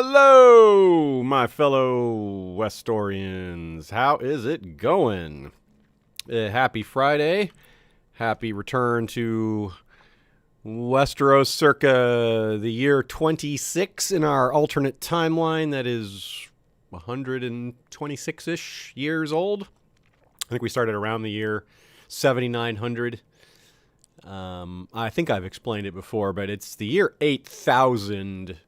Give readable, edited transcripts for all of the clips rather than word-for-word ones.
Hello, my fellow Westorians. How is it going? Happy Friday. Happy return to Westeros circa the year 26 in our alternate timeline that is 126-ish years old. I think we started around the year 7900. I think I've explained it before, but it's the year 8000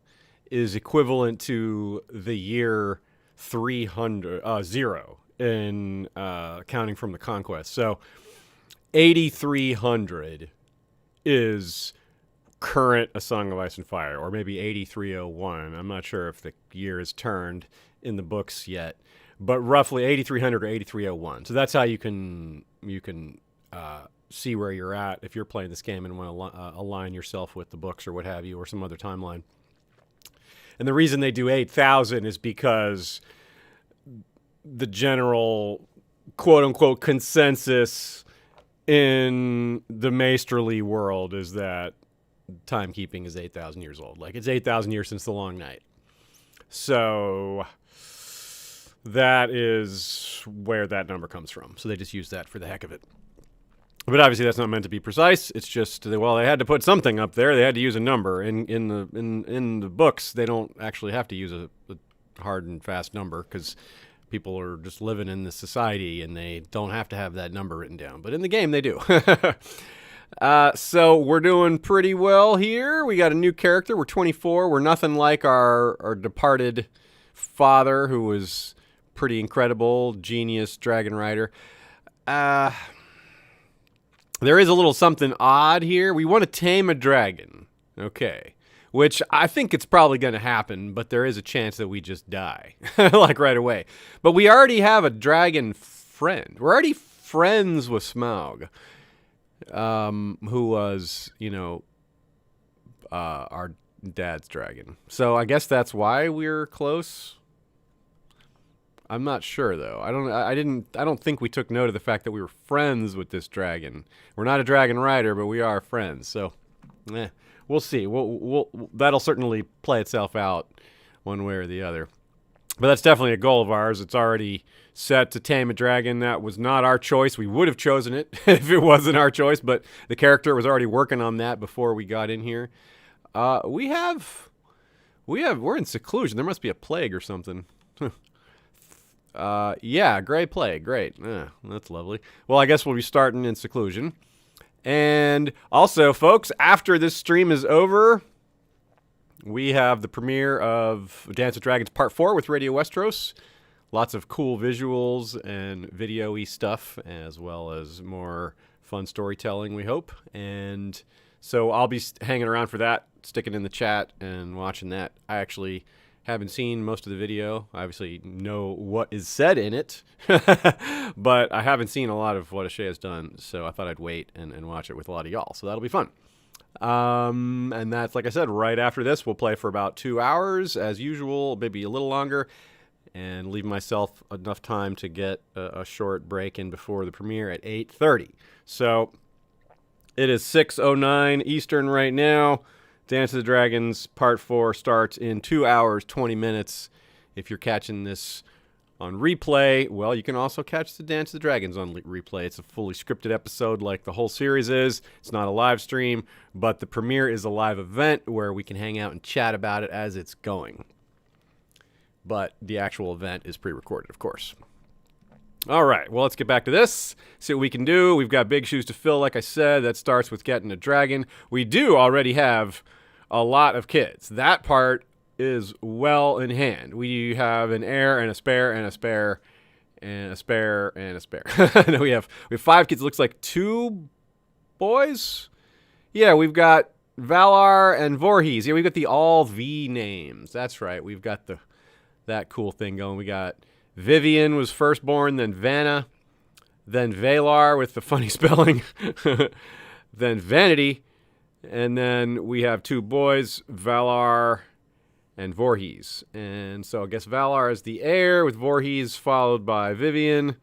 is equivalent to the year 0 in counting from the conquest. So 8300 is current A Song of Ice and Fire, or maybe 8301. I'm not sure if the year is turned in the books yet, but roughly 8300 or 8301. So that's how you can see where you're at if you're playing this game and want to align yourself with the books or what have you, or some other timeline. And the reason they do 8,000 is because the general quote-unquote consensus in the Maesterly world is that timekeeping is 8,000 years old. Like, it's 8,000 years since the Long Night. So that is where that number comes from. So they just use that for the heck of it. But obviously that's not meant to be precise. It's just, well, they had to put something up there. They had to use a number. In the books, they don't actually have to use a hard and fast number because people are just living in this society and they don't have to have that number written down. But in the game, they do. So we're doing pretty well here. We got a new character. We're 24. We're nothing like our departed father, who was pretty incredible, genius dragon rider. There is a little something odd here. We want to tame a dragon. Okay. Which I think it's probably going to happen, but there is a chance that we just die. Like right away. But we already have a dragon friend. We're already friends with Smaug. Who was, our dad's dragon. So I guess that's why we're close. I'm not sure though. I don't think we took note of the fact that we were friends with this dragon. We're not a dragon rider, but we are friends. So, we'll see. That'll certainly play itself out one way or the other. But that's definitely a goal of ours. It's already set to tame a dragon. That was not our choice. We would have chosen it if it wasn't our choice, but the character was already working on that before we got in here. We're in seclusion. There must be a plague or something. Yeah, Gray Plague. Great. That's lovely. Well, I guess we'll be starting in seclusion. And also, folks, after this stream is over, we have the premiere of Dance with Dragons Part 4 with Radio Westeros. Lots of cool visuals and video-y stuff, as well as more fun storytelling, we hope. And so I'll be hanging around for that, sticking in the chat and watching that. I actually haven't seen most of the video. I obviously know what is said in it, but I haven't seen a lot of what Ashay has done, so I thought I'd wait and watch it with a lot of y'all, so that'll be fun. And that's, like I said, right after this. We'll play for about 2 hours, as usual, maybe a little longer, and leave myself enough time to get a short break in before the premiere at 8:30. So it is 6:09 Eastern right now. Dance of the Dragons Part 4 starts in 2 hours, 20 minutes. If you're catching this on replay, well, you can also catch the Dance of the Dragons on replay. It's a fully scripted episode like the whole series is. It's not a live stream, but the premiere is a live event where we can hang out and chat about it as it's going. But the actual event is pre-recorded, of course. All right, well, let's get back to this, see what we can do. We've got big shoes to fill, like I said. That starts with getting a dragon. We do already have a lot of kids. That part is well in hand. We have an heir and a spare and a spare and a spare and a spare. No, we have 5 kids. It looks like 2 boys. Yeah, we've got Valar and Voorhees. Yeah, we've got the all V names. That's right. We've got that cool thing going. We got Vivian was firstborn, then Vanna, then Valar with the funny spelling, then Vanity, and then we have 2 boys, Valar and Voorhees. And so I guess Valar is the heir, with Voorhees followed by Vivian,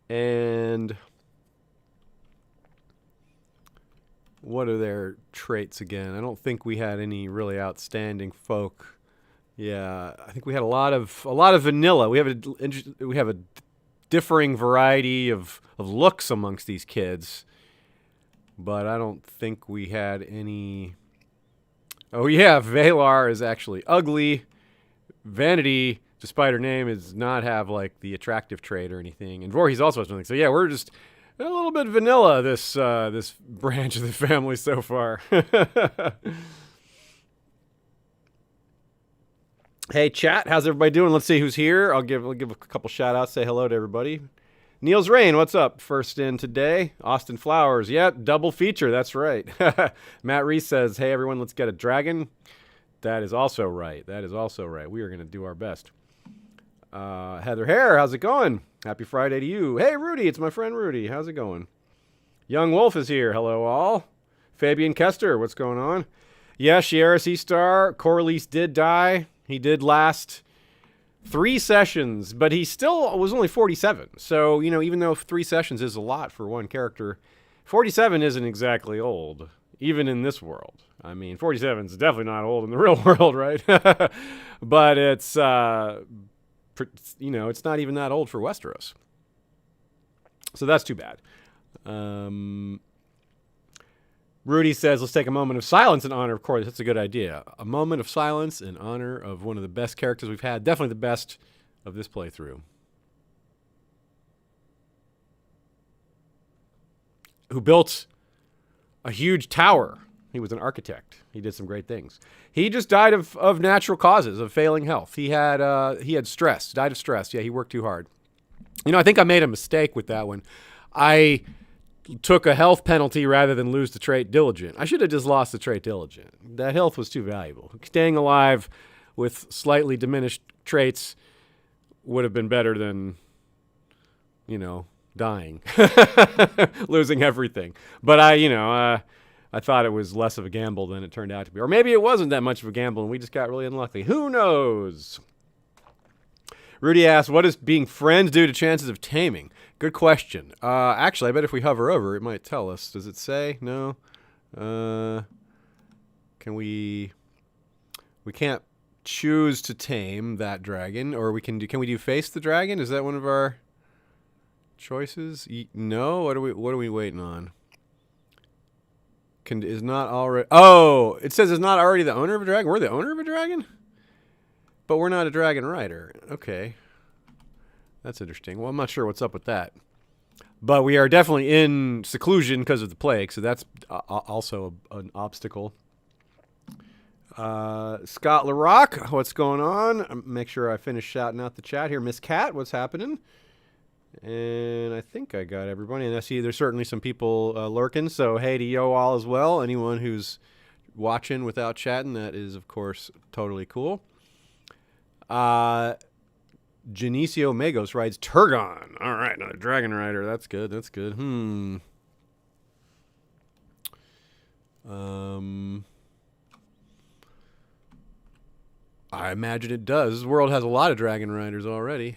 and what are their traits again? I don't think we had any really outstanding folk Yeah, I think we had a lot of vanilla. We have a differing variety of looks amongst these kids, but I don't think we had any. Oh yeah, Valar is actually ugly. Vanity, despite her name, does not have like the attractive trait or anything, and Voorhees also has nothing. So yeah, we're just a little bit vanilla this this branch of the family so far. Hey, chat, how's everybody doing? Let's see who's here. I'll give a couple shout-outs, say hello to everybody. Niels Rain, what's up? First in today. Austin Flowers, yeah, double feature, that's right. Matt Reese says, hey, everyone, let's get a dragon. That is also right. That is also right. We are going to do our best. Heather Hare, how's it going? Happy Friday to you. Hey, Rudy, it's my friend Rudy. How's it going? Young Wolf is here. Hello, all. Fabian Kester, what's going on? Yeah, Shiera Seastar, Corlys did die. He did last 3 sessions, but he still was only 47. So, you know, even though 3 sessions is a lot for one character, 47 isn't exactly old, even in this world. I mean, 47 is definitely not old in the real world, right? But it's, you know, it's not even that old for Westeros. So that's too bad. Rudy says, let's take a moment of silence in honor of Corlys. That's a good idea. A moment of silence in honor of one of the best characters we've had. Definitely the best of this playthrough. Who built a huge tower. He was an architect. He did some great things. He just died of natural causes, of failing health. He had stress, died of stress. Yeah, he worked too hard. You know, I think I made a mistake with that one. I took a health penalty rather than lose the trait diligent. I should have just lost the trait diligent. That health was too valuable. Staying alive with slightly diminished traits would have been better than, you know, dying, losing everything. But I thought it was less of a gamble than it turned out to be. Or maybe it wasn't that much of a gamble and we just got really unlucky. Who knows? Rudy asks, what does being friends do to chances of taming? Good question. Actually, I bet if we hover over, it might tell us. Does it say? No. Can we can't choose to tame that dragon, or can we do face the dragon? Is that one of our choices? No. What are we waiting on? Is not already. Oh, it says it's not already the owner of a dragon. We're the owner of a dragon, but we're not a dragon rider. Okay. That's interesting. Well, I'm not sure what's up with that. But we are definitely in seclusion because of the plague, so that's also an obstacle. Scott LaRock, what's going on? Make sure I finish shouting out the chat here. Miss Cat, what's happening? And I think I got everybody. And I see there's certainly some people lurking, so hey to yo all as well. Anyone who's watching without chatting, that is, of course, totally cool. Genesio Magos rides Turgon. All right, another dragon rider. That's good. That's good. I imagine it does. This world has a lot of dragon riders already.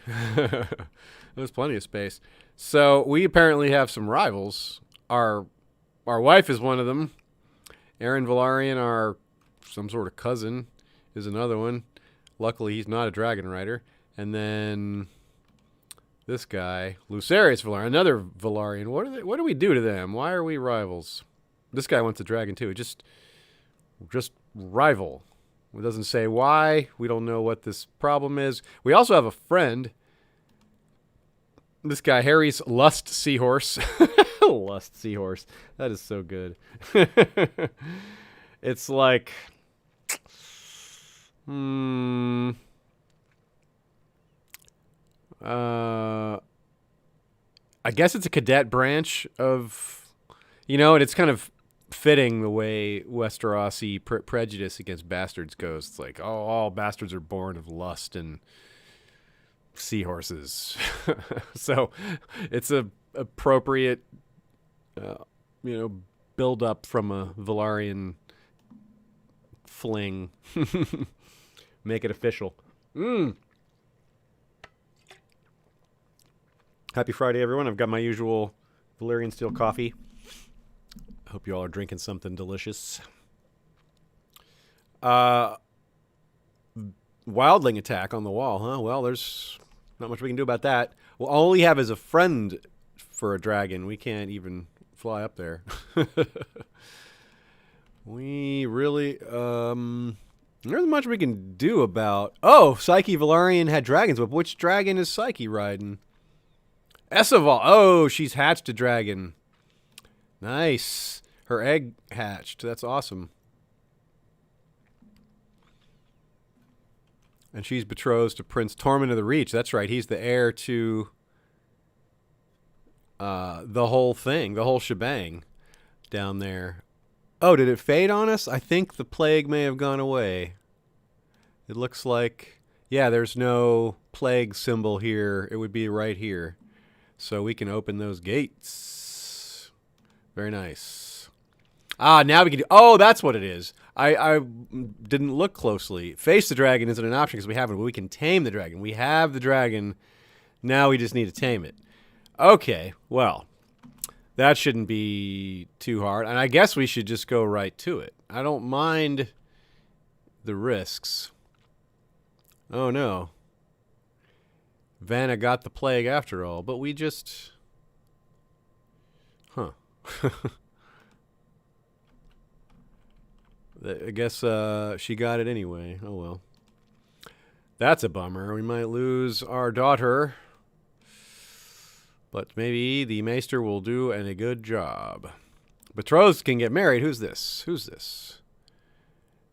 There's plenty of space. So we apparently have some rivals. Our wife is one of them. Aaron Velaryon, our some sort of cousin, is another one. Luckily, he's not a dragon rider. And then this guy, Lucerius Velaryon, another Velaryon. What do we do to them? Why are we rivals? This guy wants a dragon too. Just rival. It doesn't say why. We don't know what this problem is. We also have a friend. This guy, Harry's Lust Seahorse. Lust Seahorse. That is so good. It's like... I guess it's a cadet branch of, you know, and it's kind of fitting the way Westerosi prejudice against bastards goes. It's like, oh, all bastards are born of lust and seahorses. So it's a appropriate, build up from a Velaryon fling. Make it official. Happy Friday, everyone. I've got my usual Valyrian Steel coffee. I hope you all are drinking something delicious. wildling attack on the wall, huh? Well, there's not much we can do about that. We'll only have as a friend for a dragon. We can't even fly up there. We really, there's much we can do about... Oh, Psyche Valerian had dragons. But which dragon is Psyche riding? Esaval. Oh, she's hatched a dragon. Nice. Her egg hatched. That's awesome. And she's betrothed to Prince Tormund of the Reach. That's right. He's the heir to the whole thing, the whole shebang down there. Oh, did it fade on us? I think the plague may have gone away. It looks like, yeah, there's no plague symbol here. It would be right here. So we can open those gates. Very nice. Ah, now we can do, oh, that's what it is. I didn't look closely. Face the dragon isn't an option because we haven't, but we can tame the dragon. We have the dragon. Now we just need to tame it. Okay, well, that shouldn't be too hard. And I guess we should just go right to it. I don't mind the risks. Oh, no. Vanna got the plague after all, but we just... Huh. I guess she got it anyway. Oh, well. That's a bummer. We might lose our daughter. But maybe the maester will do a good job. Betrothed can get married. Who's this? Who's this?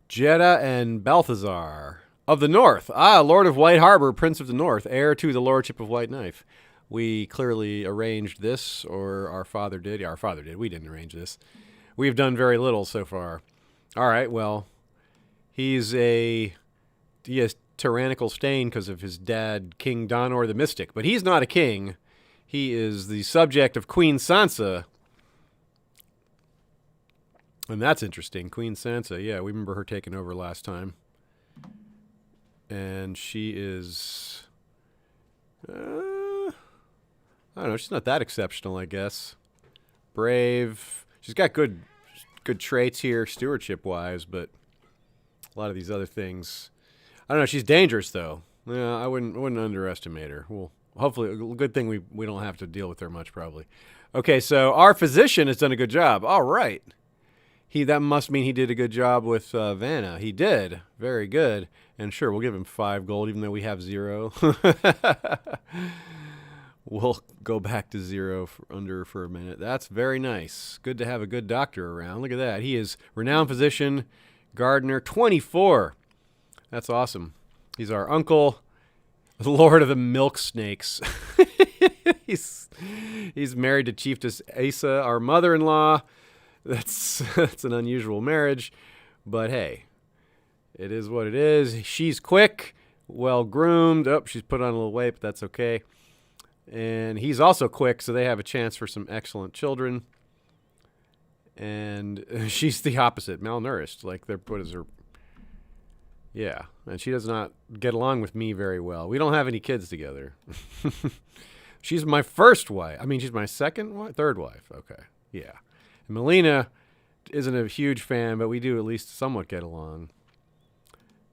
Jeddah and Balthazar of the North. Ah, Lord of White Harbor, Prince of the North, heir to the Lordship of White Knife. We clearly arranged this, or our father did. Yeah, our father did. We didn't arrange this. We've done very little so far. All right, well, he has tyrannical stain because of his dad, King Donor the Mystic. But he's not a king. He is the subject of Queen Sansa. And that's interesting. Queen Sansa, yeah, we remember her taking over last time. And she is... I don't know, she's not that exceptional, I guess. Brave. She's got good traits here, stewardship-wise, but a lot of these other things... I don't know, she's dangerous, though. Yeah, I wouldn't underestimate her. Well, hopefully, a good thing we don't have to deal with her much, probably. Okay, so our physician has done a good job. All right. That must mean he did a good job with Vanna. He did. Very good. And sure, we'll give him 5 gold, even though we have 0. We'll go back to 0 for a minute. That's very nice. Good to have a good doctor around. Look at that. He is renowned physician, gardener, 24. That's awesome. He's our uncle, the Lord of the Milk Snakes. He's married to Chiefess Asa, our mother-in-law. That's an unusual marriage, but hey, it is what it is. She's quick, well-groomed. Oh, she's put on a little weight, but that's okay. And he's also quick, so they have a chance for some excellent children. And she's the opposite, malnourished. Like, what is her... Yeah, and she does not get along with me very well. We don't have any kids together. She's my first wife. I mean, she's my second wife? Third wife. Okay, yeah. And Melina isn't a huge fan, but we do at least somewhat get along.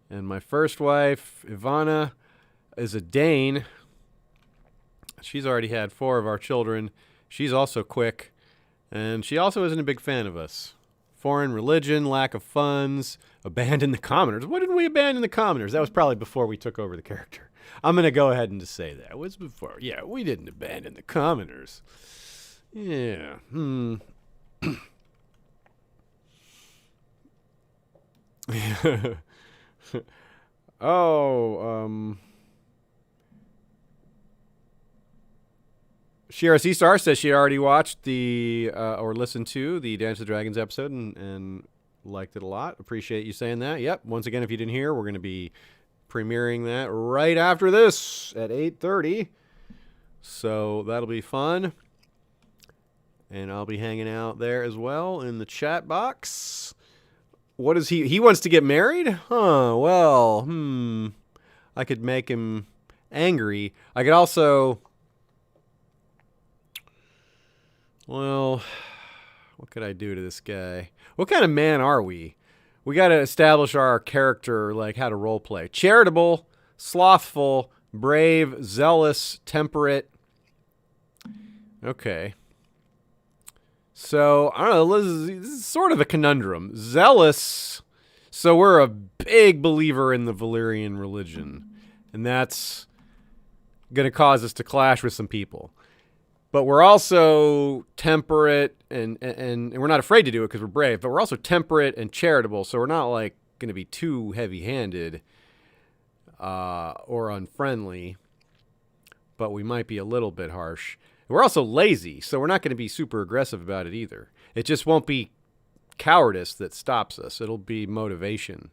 And my first wife, Ivana, is a Dane. She's already had 4 of our children. She's also quick, and she also isn't a big fan of us. Foreign religion, lack of funds, abandon the commoners. Why didn't we abandon the commoners? That was probably before we took over the character. I'm going to go ahead and just say that. It was before. Yeah, we didn't abandon the commoners. Yeah. Shira C-Star says she already watched the, or listened to the Dance of the Dragons episode and liked it a lot. Appreciate you saying that. Yep. Once again, if you didn't hear, we're going to be premiering that right after this at 8:30. So that'll be fun. And I'll be hanging out there as well in the chat box. What is he? He wants to get married? Huh. Well, I could make him angry. I could also... Well, what could I do to this guy? What kind of man are we? we got to establish our character, like how to role play. Charitable, slothful, brave, zealous, temperate. Okay. So, I don't know, this is sort of a conundrum. Zealous, so we're a big believer in the Valyrian religion. And that's going to cause us to clash with some people. But we're also temperate, and we're not afraid to do it because we're brave, but we're also temperate and charitable, so we're not, like, going to be too heavy-handed or unfriendly, but we might be a little bit harsh. We're also lazy, so we're not going to be super aggressive about it either. It just won't be cowardice that stops us. It'll be motivation.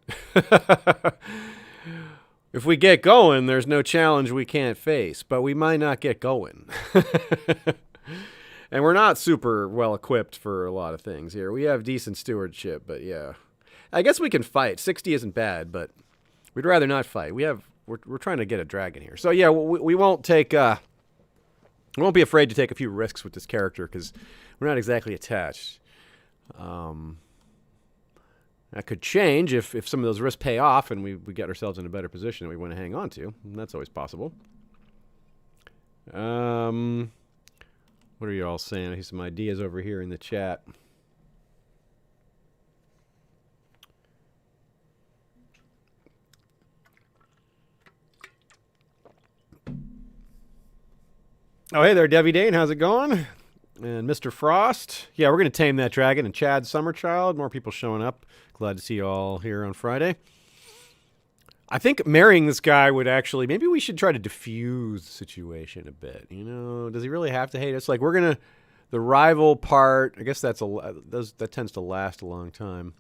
If we get going, there's no challenge we can't face, but we might not get going. And we're not super well equipped for a lot of things here. We have decent stewardship, but yeah. I guess we can fight. 60 isn't bad, but we'd rather not fight. We're trying to get a dragon here. So yeah, we won't take we won't be afraid to take a few risks with this character because we're not exactly attached. That could change if some of those risks pay off and we get ourselves in a better position that we want to hang on to. And that's always possible. What are you all saying? I see some ideas over here in the chat. Oh, hey there, Debbie Dane. How's it going? And Mr. Frost. Yeah, we're going to tame that dragon. And Chad Summerchild. More people showing up. Glad to see you all here on Friday. I think marrying this guy would actually... Maybe we should try to diffuse the situation a bit. You know, does he really have to hate us? Like, we're going to... The rival part, I guess that tends to last a long time.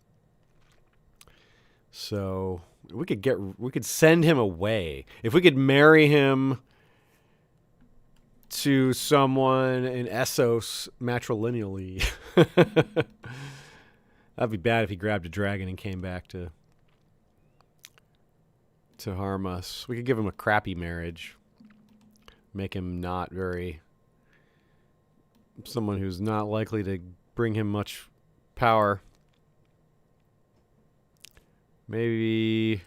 So, we could send him away. If we could marry him to someone in Essos matrilineally. That'd be bad if he grabbed a dragon and came back to harm us. We could give him a crappy marriage. Make him not very... Someone who's not likely to bring him much power. Maybe...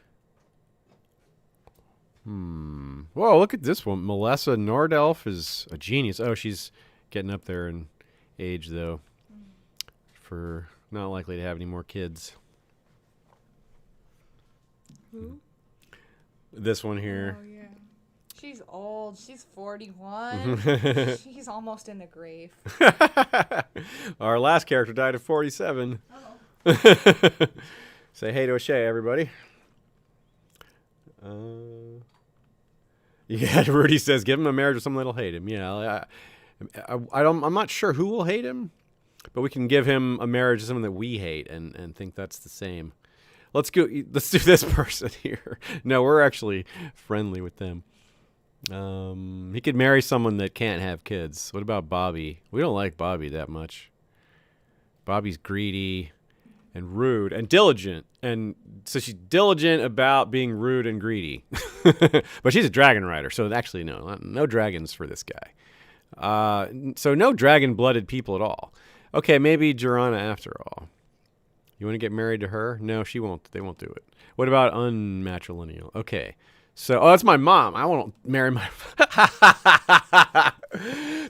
Whoa, look at this one. Melissa Nordelf is a genius. Oh, she's getting up there in age, though. For not likely to have any more kids. Who? This one here. Oh, yeah. She's old. She's 41. She's almost in the grave. Our last character died at 47. Oh. Say hey to O'Shea, everybody. Yeah, Rudy says, give him a marriage with someone that'll hate him. Yeah, I'm not sure who will hate him, but we can give him a marriage to someone that we hate and think that's the same. Let's do this person here. No, we're actually friendly with them. He could marry someone that can't have kids. What about Bobby? We don't like Bobby that much. Bobby's greedy and rude and diligent. And so she's diligent about being rude and greedy. But she's a dragon rider, so actually no dragons for this guy. So no dragon-blooded people at all. Okay, maybe Jorana after all. You want to get married to her? No, she won't. They won't do it. What about unmatrilineal? Okay. So, that's my mom. I won't marry my...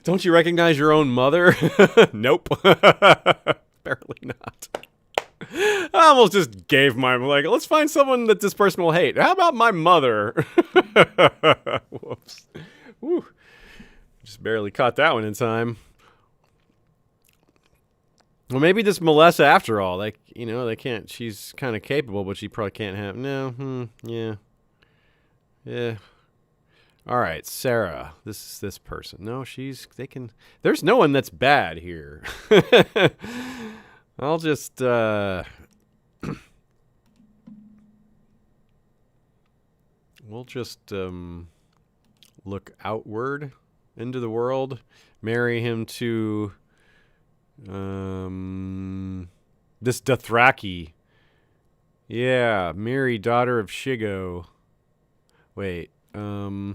Don't you recognize your own mother? Nope. Apparently not. I almost just gave my... Like, let's find someone that this person will hate. How about my mother? Whoops. Woo. Just barely caught that one in time. Well, maybe this Melissa after all. Like, they can't... She's kind of capable, but she probably can't have... No. Yeah. Yeah. All right, Sarah. This is this person. No, they can... There's no one that's bad here. I'll just... We'll just look outward into the world. Marry him to... this Dothraki. Yeah, Miri, daughter of Shigo. Wait, yeah,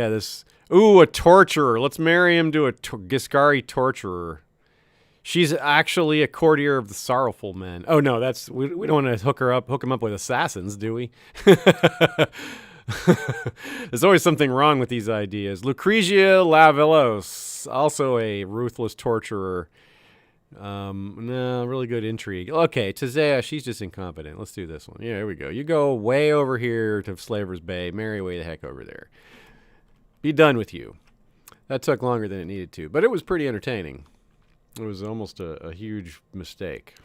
this... Ooh, a torturer. Let's marry him to a Giscari torturer. She's actually a courtier of the sorrowful men. Oh no, that's we don't want to hook him up with assassins, do we? There's always something wrong with these ideas. Lucrezia Lavelos, also a ruthless torturer. No, really good intrigue. Okay, Tazea, she's just incompetent. Let's do this one. Yeah, here we go. You go way over here to Slaver's Bay. Marry way the heck over there. Be done with you. That took longer than it needed to, but it was pretty entertaining. It was almost a huge mistake.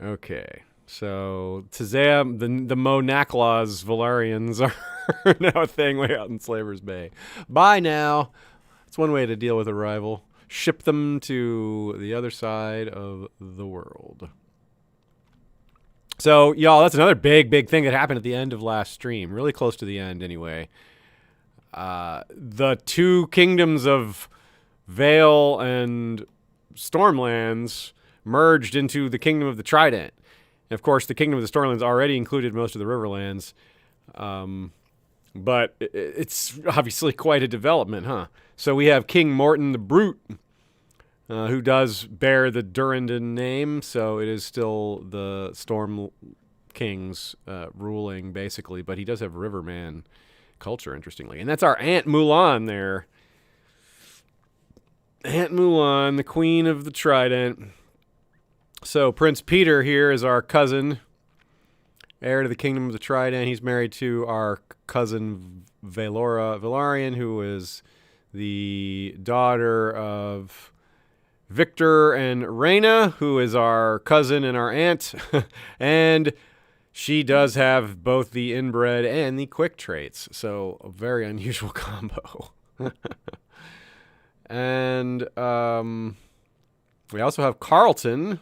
Okay, so Tazea, the Monaclaws Valarians are now a thing way out in Slaver's Bay. Bye now. It's one way to deal with a rival. Ship them to the other side of the world. So, y'all, that's another big thing that happened at the end of last stream. Really close to the end, anyway. The two kingdoms of Vale and Stormlands merged into the Kingdom of the Trident. And, of course, the Kingdom of the Stormlands already included most of the Riverlands. But it's obviously quite a development, huh? So we have King Morton the Brute, who does bear the Durrandon name, so it is still the Storm Kings ruling, basically. But he does have Riverman culture, interestingly. And that's our Aunt Mulan there. Aunt Mulan, the Queen of the Trident. So Prince Peter here is our cousin, heir to the Kingdom of the Trident. He's married to our cousin Valarian, who is the daughter of Victor and Rhaena, who is our cousin and our aunt. And she does have both the inbred and the quick traits. So a very unusual combo. And we also have Carlton,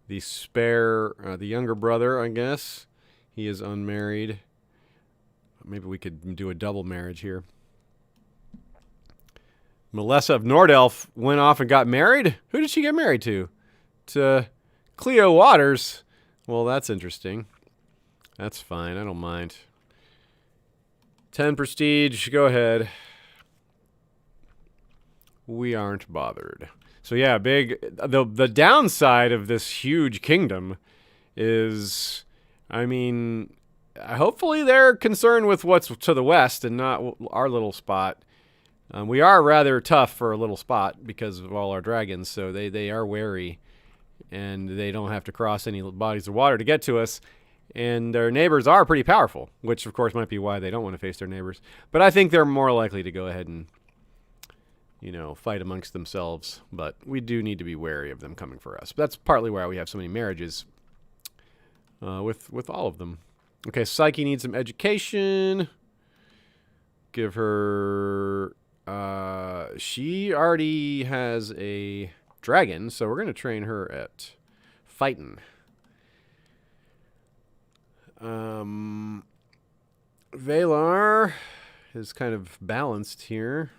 the the younger brother, I guess. He is unmarried. Maybe we could do a double marriage here. Melissa of Nordelf went off and got married? Who did she get married to? To Cleo Waters. Well, that's interesting. That's fine. I don't mind. 10 prestige. Go ahead. We aren't bothered. So yeah, the downside of this huge kingdom is, I mean, hopefully they're concerned with what's to the west and not our little spot. We are rather tough for a little spot because of all our dragons, so they are wary, and they don't have to cross any bodies of water to get to us. And their neighbors are pretty powerful, which of course might be why they don't want to face their neighbors. But I think they're more likely to go ahead and, you know, fight amongst themselves. But we do need to be wary of them coming for us. But that's partly why we have so many marriages with all of them. Okay, Psyche needs some education. Give her... she already has a dragon, so we're going to train her at fighting. Valar is kind of balanced here.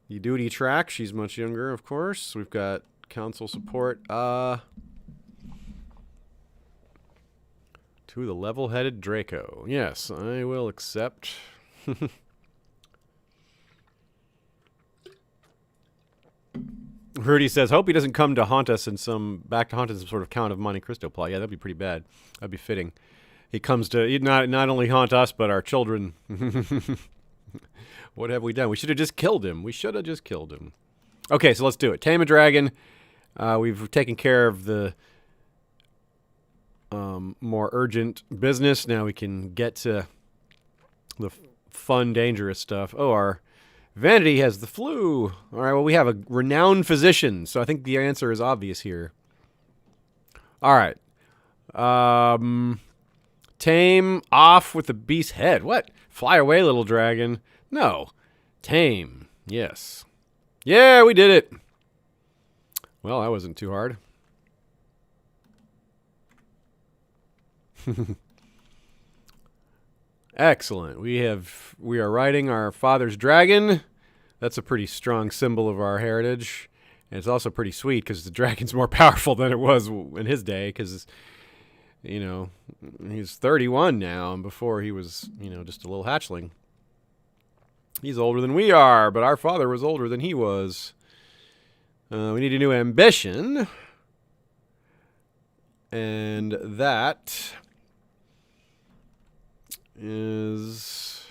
The duty track, she's much younger, of course. We've got council support. To the level-headed Draco. Yes, I will accept. Rudy says, hope he doesn't come to haunt us in some sort of Count of Monte Cristo plot. Yeah, that'd be pretty bad. That'd be fitting. He comes to not only haunt us, but our children. What have we done? We should have just killed him. Okay, so let's do it. Tame a Dragon. We've taken care of the more urgent business. Now we can get to the fun, dangerous stuff. Oh, our Vanity has the flu. All right, well, we have a renowned physician, so I think the answer is obvious here. All right. Tame off with the beast's head. What? Fly away, little dragon. No. Tame. Yes. Yeah, we did it. Well, that wasn't too hard. Excellent. We are riding our father's dragon. That's a pretty strong symbol of our heritage. And it's also pretty sweet because the dragon's more powerful than it was in his day because, you know, he's 31 now, and before he was, you know, just a little hatchling. He's older than we are, but our father was older than he was. We need a new ambition. And that is...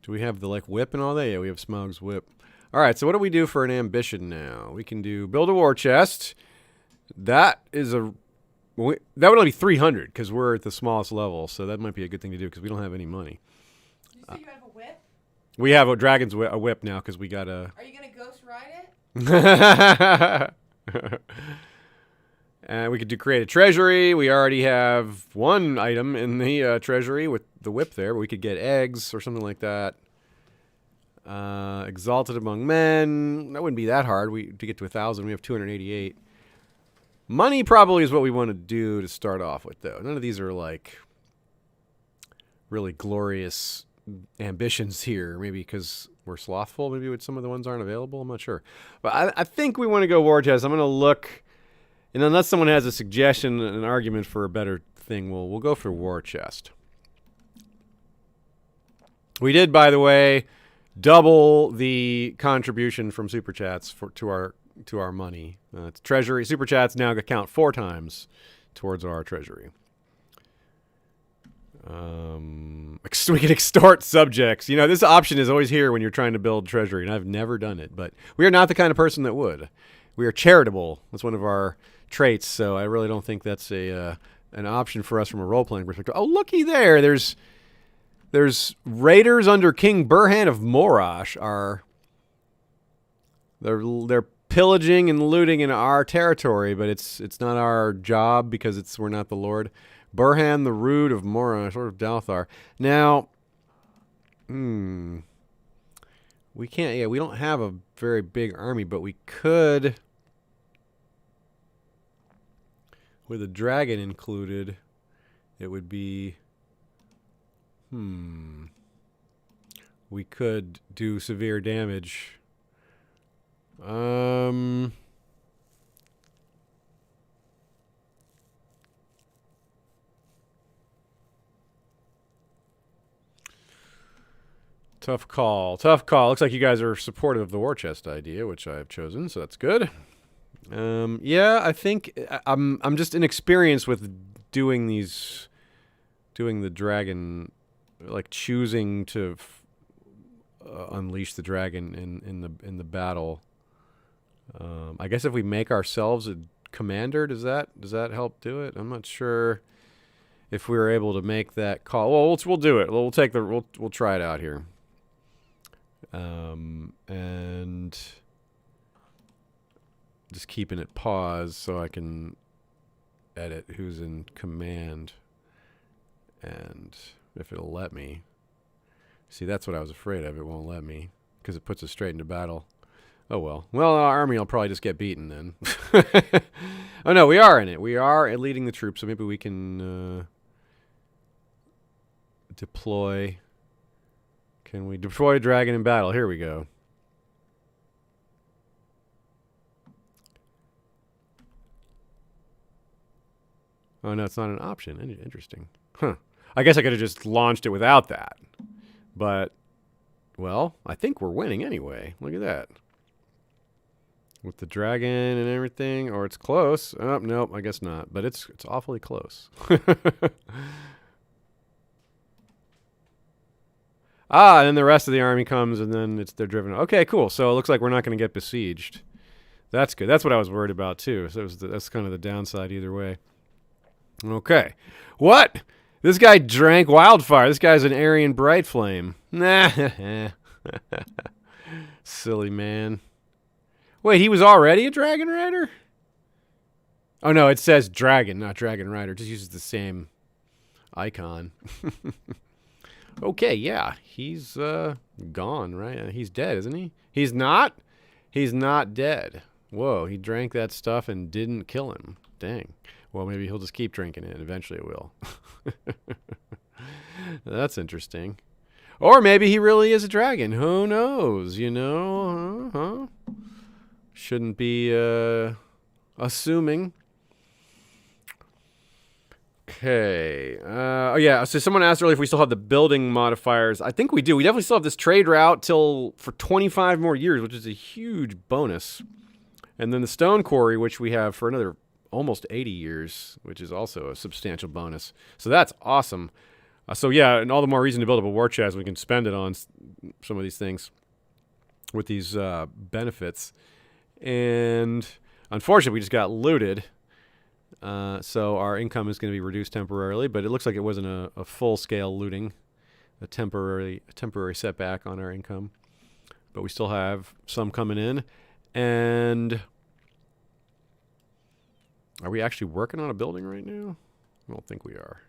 Do we have the, like, whip and all that? Yeah, we have Smaug's whip. All right, so what do we do for an ambition now? We can do build a war chest. That is a... that would only be 300 because we're at the smallest level, so that might be a good thing to do because we don't have any money. Did you say you have a whip? We have a dragon's a whip now because we got a... Are you going to ghost ride it? And we could create a treasury. We already have one item in the treasury with the whip there. But we could get eggs or something like that. Exalted among men. That wouldn't be that hard. To get to 1,000, we have 288. Money probably is what we want to do to start off with, though. None of these are like really glorious ambitions here. Maybe because we're slothful. Maybe some of the ones aren't available. I'm not sure. But I think we want to go war chest. I'm going to look, and unless someone has a suggestion, an argument for a better thing, we'll go for war chest. We did, by the way, double the contribution from super chats to our money. It's treasury. Super chats now count 4 times towards our treasury. We can extort subjects. You know, this option is always here when you're trying to build treasury, and I've never done it. But we are not the kind of person that would. We are charitable. That's one of our traits, so I really don't think that's an option for us from a role-playing perspective. Oh, looky there. There's raiders under King Burhan of Morash. They're pillaging and looting in our territory, but it's not our job because we're not the Lord. Burhan the Rude of Morash, sort of Dalthar. Now, we can't. Yeah, we don't have a very big army, but we could, with a dragon included, it would be. We could do severe damage. Tough call. Tough call. Looks like you guys are supportive of the war chest idea, which I've chosen, so that's good. Yeah, I think I'm just inexperienced with doing the dragon, like choosing to unleash the dragon in the battle. I guess if we make ourselves a commander, does that help do it? I'm not sure if we were able to make that call. Well, we'll do it. We'll try it out here. And just keeping it paused so I can edit who's in command, and if it'll let me. See, that's what I was afraid of. It won't let me because it puts us straight into battle. Oh well. Well, our army will probably just get beaten then. Oh no, we are in it. We are leading the troops, so maybe we can deploy. Can we deploy a dragon in battle? Here we go. Oh no, it's not an option. Interesting. Huh. I guess I could have just launched it without that. But, well, I think we're winning anyway. Look at that. With the dragon and everything. Or it's close. Oh, nope, I guess not. But it's awfully close. And then the rest of the army comes, and then they're driven. Okay, cool. So it looks like we're not going to get besieged. That's good. That's what I was worried about, too. So that's kind of the downside either way. Okay. What? This guy drank wildfire. This guy's an Aryan bright flame. Nah. Silly man. Wait, he was already a dragon rider? Oh, no, it says dragon, not dragon rider. Just uses the same icon. Okay, yeah. He's gone, right? He's dead, isn't he? He's not? He's not dead. Whoa, he drank that stuff and didn't kill him. Dang. Well, maybe he'll just keep drinking it, and eventually it will. That's interesting. Or maybe he really is a dragon. Who knows? You know? Shouldn't be assuming. Okay. Oh, yeah. So someone asked earlier if we still have the building modifiers. I think we do. We definitely still have this trade route for 25 more years, which is a huge bonus. And then the stone quarry, which we have for another almost 80 years, which is also a substantial bonus. So that's awesome. So yeah, and all the more reason to build up a war chest. We can spend it on some of these things with these benefits. And unfortunately, we just got looted. So our income is going to be reduced temporarily, but it looks like it wasn't a full-scale looting, a temporary setback on our income. But we still have some coming in. And are we actually working on a building right now? I don't think we are.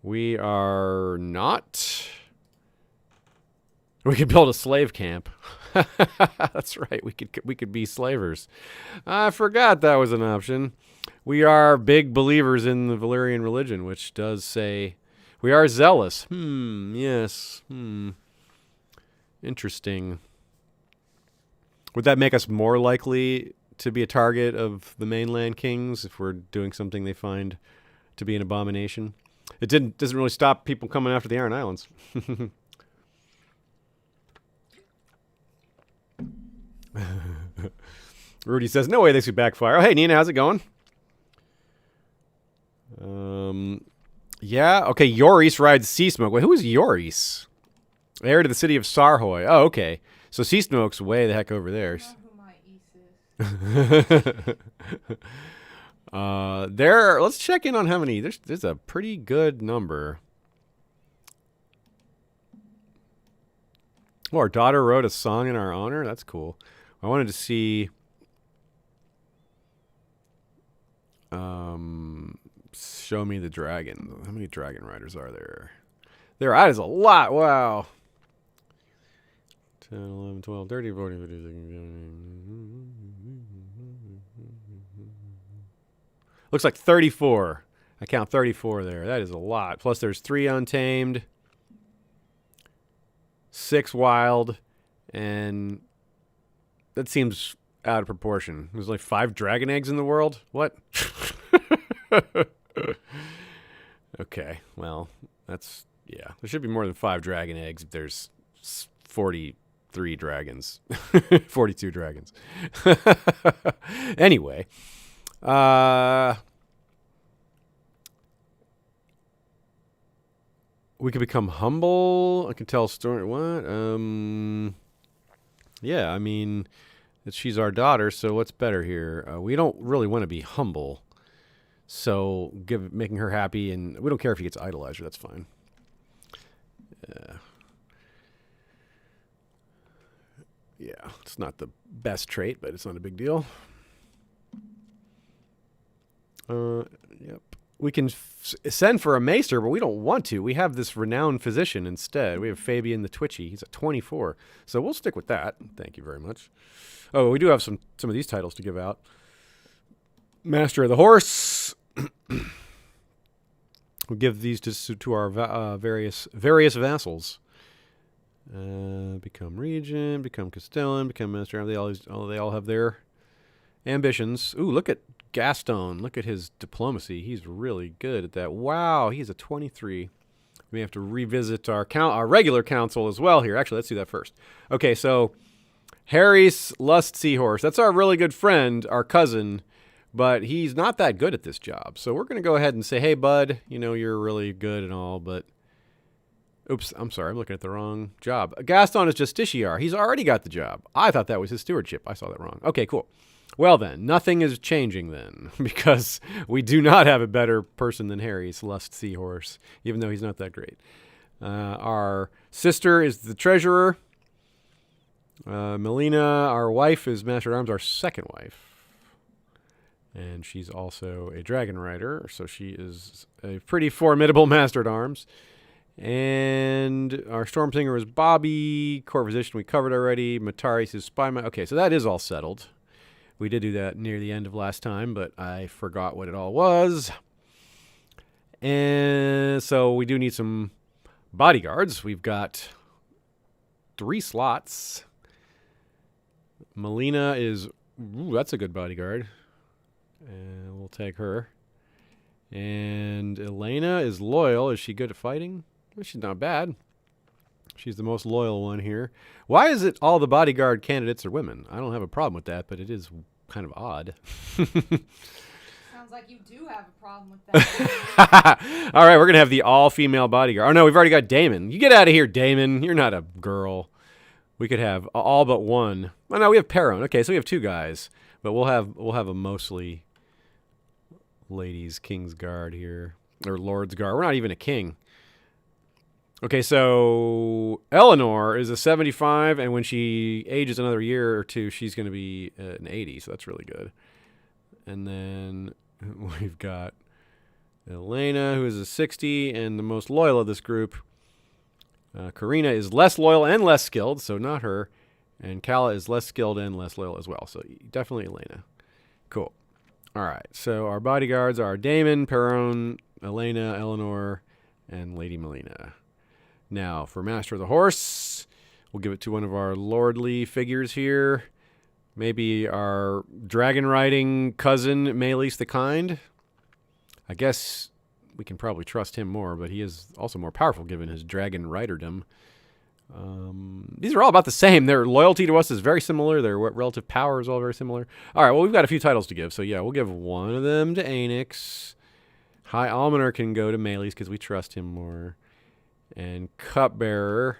We are not. We could build a slave camp. That's right. We could be slavers. I forgot that was an option. We are big believers in the Valyrian religion, which does say we are zealous. Yes. Interesting. Would that make us more likely to be a target of the mainland kings if we're doing something they find to be an abomination? It doesn't really stop people coming after the Iron Islands. Rudy says, no way this could backfire. Oh, hey, Nina, how's it going? Yeah, okay, Yoris rides Sea Smoke. Wait, who is Yoris? Heir to the city of Sarhoy. Oh, okay. So Sea Smoke's way the heck over there. Let's check in on how many. There's a pretty good number. Oh, our daughter wrote a song in our honor. That's cool. I wanted to see. Show me the dragon. How many dragon riders are there? That is a lot. Wow. 10, 11, 12, 13, 14, 15, 16. Looks like 34. I count 34 there. That is a lot. Plus there's 3 untamed, 6 wild, and that seems out of proportion. There's like 5 dragon eggs in the world? What? Okay, well, that's, yeah. There should be more than 5 dragon eggs if there's 43 dragons. 42 dragons. Anyway. We could become humble. I can tell a story. What? Yeah, I mean, she's our daughter, so what's better here? We don't really want to be humble. So making her happy, and we don't care if he gets idolizer. That's fine. Yeah, it's not the best trait, but it's not a big deal. Yep. We can send for a maester, but we don't want to. We have this renowned physician instead. We have Fabian the Twitchy. He's at 24. So we'll stick with that. Thank you very much. Oh, we do have some of these titles to give out. Master of the Horse. We'll give these to our various vassals. Become regent, become castellan, become master. They all have their ambitions. Ooh, look at Gaston. Look at his diplomacy. He's really good at that. Wow, he's a 23. We have to revisit our regular council as well here. Actually, let's do that first. Okay, so Harry's Lust Seahorse. That's our really good friend, our cousin, but he's not that good at this job. So we're going to go ahead and say, hey, bud, you know, you're really good and all, but oops, I'm sorry. I'm looking at the wrong job. Gaston is Justiciar. He's already got the job. I thought that was his stewardship. I saw that wrong. Okay, cool. Well, then, nothing is changing then, because we do not have a better person than Harry's Lust Seahorse, even though he's not that great. Our sister is the treasurer. Melina, our wife, is Master at Arms, our second wife. And she's also a dragon rider, so she is a pretty formidable Master at Arms. And our storm singer is Bobby. Court physician we covered already. Mataris is spyman. Okay, so that is all settled. We did do that near the end of last time, but I forgot what it all was. And so we do need some bodyguards. We've got 3 slots. Melina is, ooh, that's a good bodyguard. And we'll take her. And Elena is loyal. Is she good at fighting? Well, she's not bad. She's the most loyal one here. Why is it all the bodyguard candidates are women? I don't have a problem with that, but it is kind of odd. Sounds like you do have a problem with that. All right, we're going to have the all-female bodyguard. Oh, no, we've already got Damon. You get out of here, Damon. You're not a girl. We could have all but one. Oh, no, we have Perron. Okay, so we have 2 guys. But we'll have a mostly ladies' King's Guard here. Or Lord's Guard. We're not even a king. Okay, so Eleanor is a 75, and when she ages another year or 2, she's going to be an 80, so that's really good. And then we've got Elena, who is a 60, and the most loyal of this group. Karina is less loyal and less skilled, so not her. And Calla is less skilled and less loyal as well, so definitely Elena. Cool. All right, so our bodyguards are Damon, Perron, Elena, Eleanor, and Lady Melina. Now, for Master of the Horse, we'll give it to one of our lordly figures here. Maybe our dragon riding cousin, Maelys the Kind. I guess we can probably trust him more, but he is also more powerful given his dragon riderdom. These are all about the same. Their loyalty to us is very similar. Their relative power is all very similar. All right, well, we've got a few titles to give. So, yeah, we'll give one of them to Anix. High Almoner can go to Maelys because we trust him more. And Cupbearer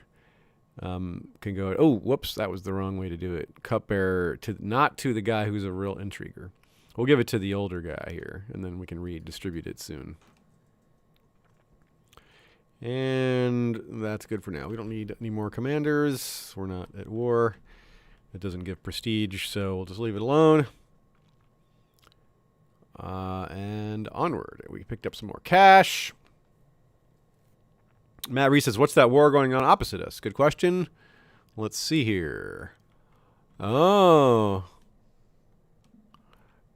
can go... Oh, whoops, that was the wrong way to do it. Cupbearer, not to the guy who's a real intriguer. We'll give it to the older guy here, and then we can redistribute it soon. And that's good for now. We don't need any more commanders. We're not at war. It doesn't give prestige, so we'll just leave it alone. And onward. We picked up some more cash. Matt Reese says, what's that war going on opposite us? Good question. Let's see here. Oh.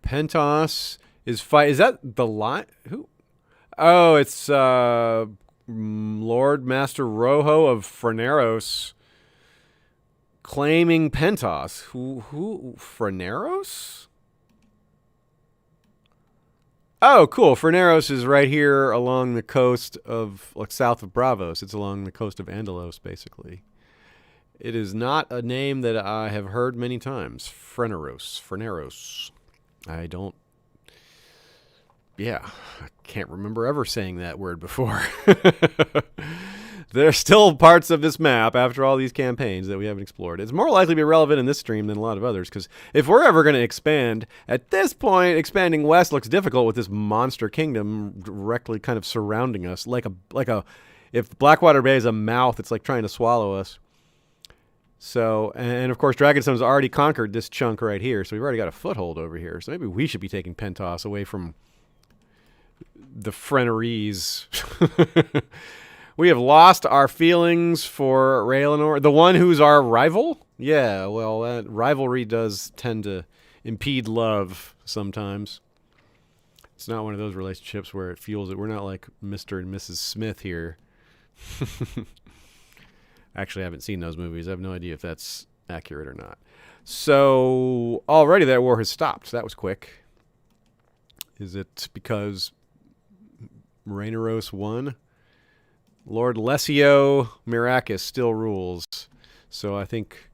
Pentos is fight. Is that the line? Who? Oh, it's Lord Master Rojo of Freneros claiming Pentos. Who? Freneros? Oh, cool. Freneros is right here along the coast of, like, south of Bravos. It's along the coast of Andalos, basically. It is not a name that I have heard many times. Freneros. I don't... Yeah, I can't remember ever saying that word before. There are still parts of this map after all these campaigns that we haven't explored. It's more likely to be relevant in this stream than a lot of others, because if we're ever going to expand, at this point, expanding west looks difficult with this monster kingdom directly kind of surrounding us. If Blackwater Bay is a mouth, it's like trying to swallow us. So, and of course, Dragonstone's already conquered this chunk right here, so we've already got a foothold over here. So maybe we should be taking Pentos away from the Freneries. We have lost our feelings for Rhaelynor, the one who's our rival. Yeah, well, that rivalry does tend to impede love sometimes. It's not one of those relationships where it fuels it. We're not like Mr. and Mrs. Smith here. Actually, I haven't seen those movies. I have no idea if that's accurate or not. So, already that war has stopped. That was quick. Is it because Rhaenyros won? Lord Lesio Mirakis still rules. So I think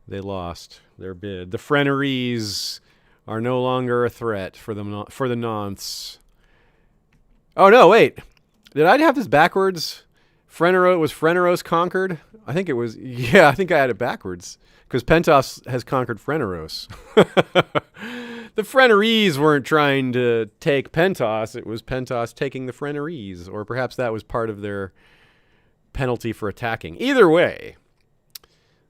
they lost their bid. The Freneries are no longer a threat for the Nonths. Oh, no, wait. Did I have this backwards? Was Freneros conquered? I think it was. Yeah, I think I had it backwards. Because Pentos has conquered Freneros. The Freneries weren't trying to take Pentos. It was Pentos taking the Freneries. Or perhaps that was part of their penalty for attacking. Either way,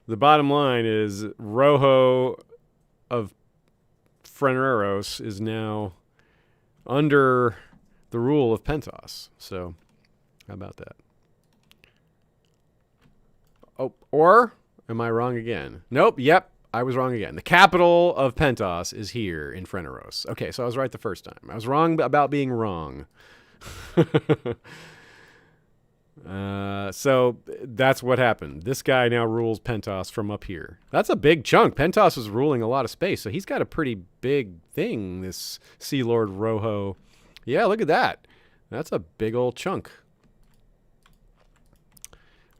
the bottom line is Rojo of Freneros is now under the rule of Pentos. So, how about that? Oh, or am I wrong again? Nope, yep, I was wrong again. The capital of Pentos is here in Freneros. Okay, so I was right the first time. I was wrong about being wrong. So that's what happened. This guy now rules Pentos from up here. That's a big chunk. Pentos is ruling a lot of space, so he's got a pretty big thing, this Sea Lord Rojo. Yeah, look at that. That's a big old chunk.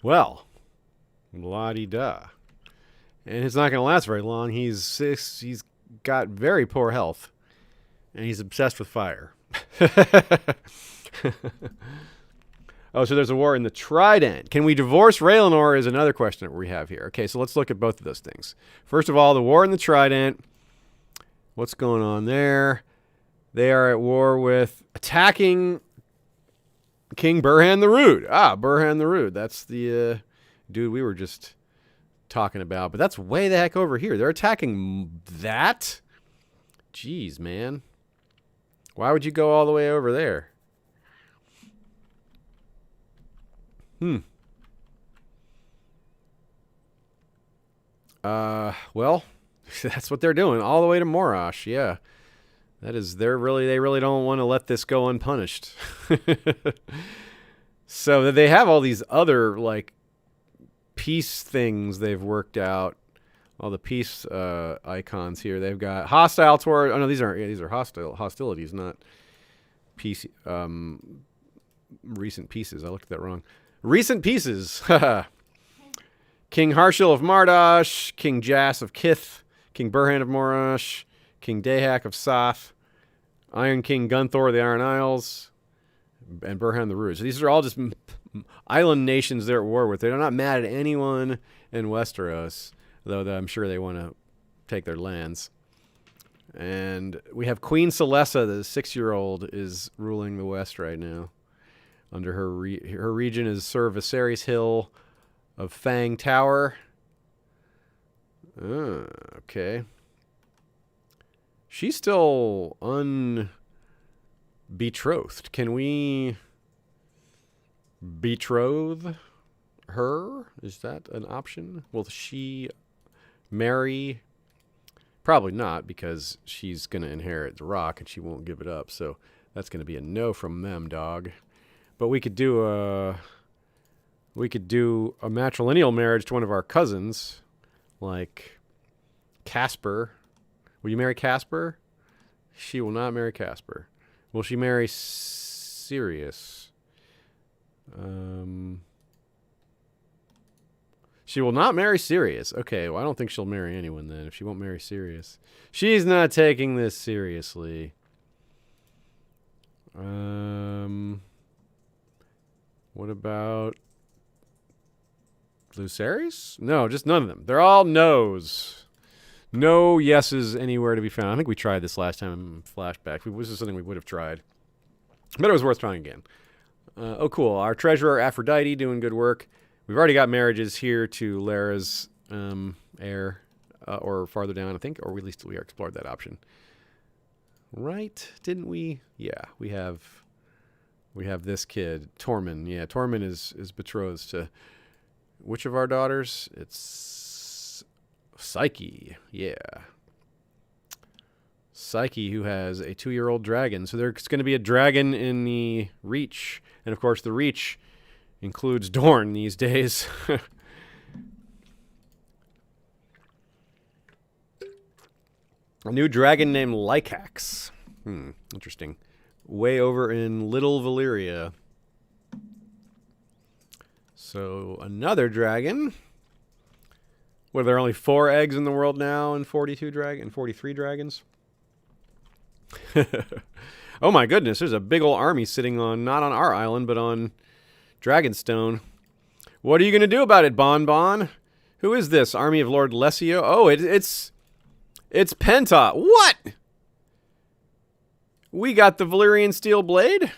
Well, la-di-da. And it's not going to last very long. He's got very poor health. And he's obsessed with fire. Oh, so there's a war in the Trident. Can we divorce Rhaenor is another question that we have here. Okay, so let's look at both of those things. First of all, the war in the Trident. What's going on there? They are at war with attacking King Burhan the Rude. Ah, Burhan the Rude. That's the dude we were just talking about. But that's way the heck over here. They're attacking that? Jeez, man. Why would you go all the way over there? Well, that's what they're doing. All the way to Morash, yeah. They really don't want to let this go unpunished. So they have all these other, like, peace things they've worked out. All the peace icons here. They've got hostile toward... Oh, no, these are hostilities, not peace... recent pieces. I looked at that wrong. Recent pieces. King Harshil of Mardosh, King Jas of Kith, King Burhan of Morash, King Dahak of Soth, Iron King Gunthor of the Iron Isles, and Burhan the Rude. So these are all just island nations they're at war with. They're not mad at anyone in Westeros, though I'm sure they want to take their lands. And we have Queen Celesta, the 6-year-old, is ruling the West right now. Under her region is Sir Viserys Hill of Fang Tower. Okay. She's still unbetrothed. Can we betroth her? Is that an option? Will she marry? Probably not, because she's going to inherit the rock and she won't give it up. So that's going to be a no from them, dog. But we could do a matrilineal marriage to one of our cousins, like Casper. Will you marry Casper? She will not marry Casper. Will she marry Sirius? She will not marry Sirius. Okay, well, I don't think she'll marry anyone then if she won't marry Sirius. She's not taking this seriously. What about Lucerys? No, just none of them. They're all no's. No yeses anywhere to be found. I think we tried this last time in flashback. This is something we would have tried. But it was worth trying again. Oh, cool. Our treasurer, Aphrodite, doing good work. We've already got marriages here to Lara's heir, or farther down, I think, or at least we explored that option. Right? Didn't we? Yeah, we have this kid, Tormund. Yeah, Tormund is betrothed to which of our daughters? It's Psyche. Yeah. Psyche, who has a 2-year-old dragon. So there's going to be a dragon in the Reach. And, of course, the Reach includes Dorne these days. A new dragon named Lycax. Interesting. Way over in Little Valyria. So another dragon. What, are there only 4 eggs in the world now and 43 dragons? Oh my goodness, there's a big old army sitting on, not on our island, but on Dragonstone. What are you going to do about it, Bon Bon? Who is this? Army of Lord Lessio? Oh, it's Penta. What? We got the Valyrian Steel Blade?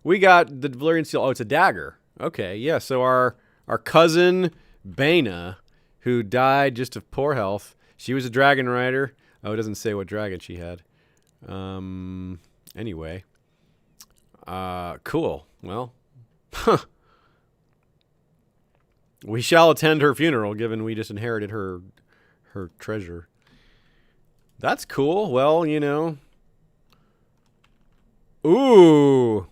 We got the Valyrian Steel... Oh, it's a dagger. Okay, yeah, so our cousin, Baena, who died just of poor health, she was a dragon rider. Oh, it doesn't say what dragon she had. Anyway. Cool. Well, we shall attend her funeral, given we just inherited her treasure. That's cool. Well, you know. Ooh.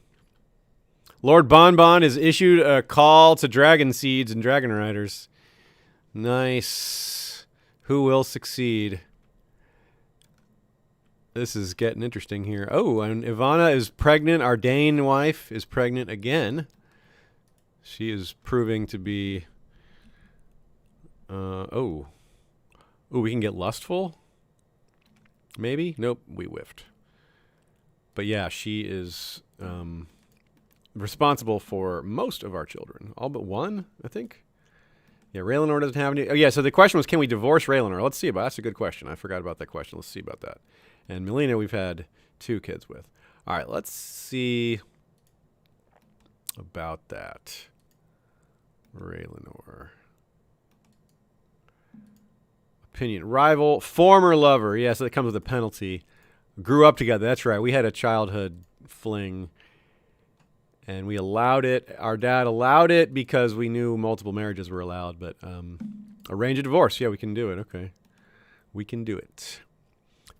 Lord Bonbon has issued a call to dragon seeds and dragon riders. Nice. Who will succeed? This is getting interesting here. Oh, and Ivana is pregnant. Our Dane wife is pregnant again. She is proving to be... Oh, we can get lustful? Maybe? Nope, we whiffed. But yeah, she is responsible for most of our children. All but one, I think. Yeah, Raylanor doesn't have any... Oh, yeah, so the question was, can we divorce Raylanor? Let's see about That's a good question. I forgot about that question. Let's see about that. And Melina, we've had 2 kids with. All right, let's see about that. Raylanor. Opinion. Rival, former lover. Yeah, so that comes with a penalty. Grew up together. That's right. We had a childhood fling. And we allowed it. Our dad allowed it because we knew multiple marriages were allowed. But arrange a divorce. Yeah, we can do it. Okay. We can do it.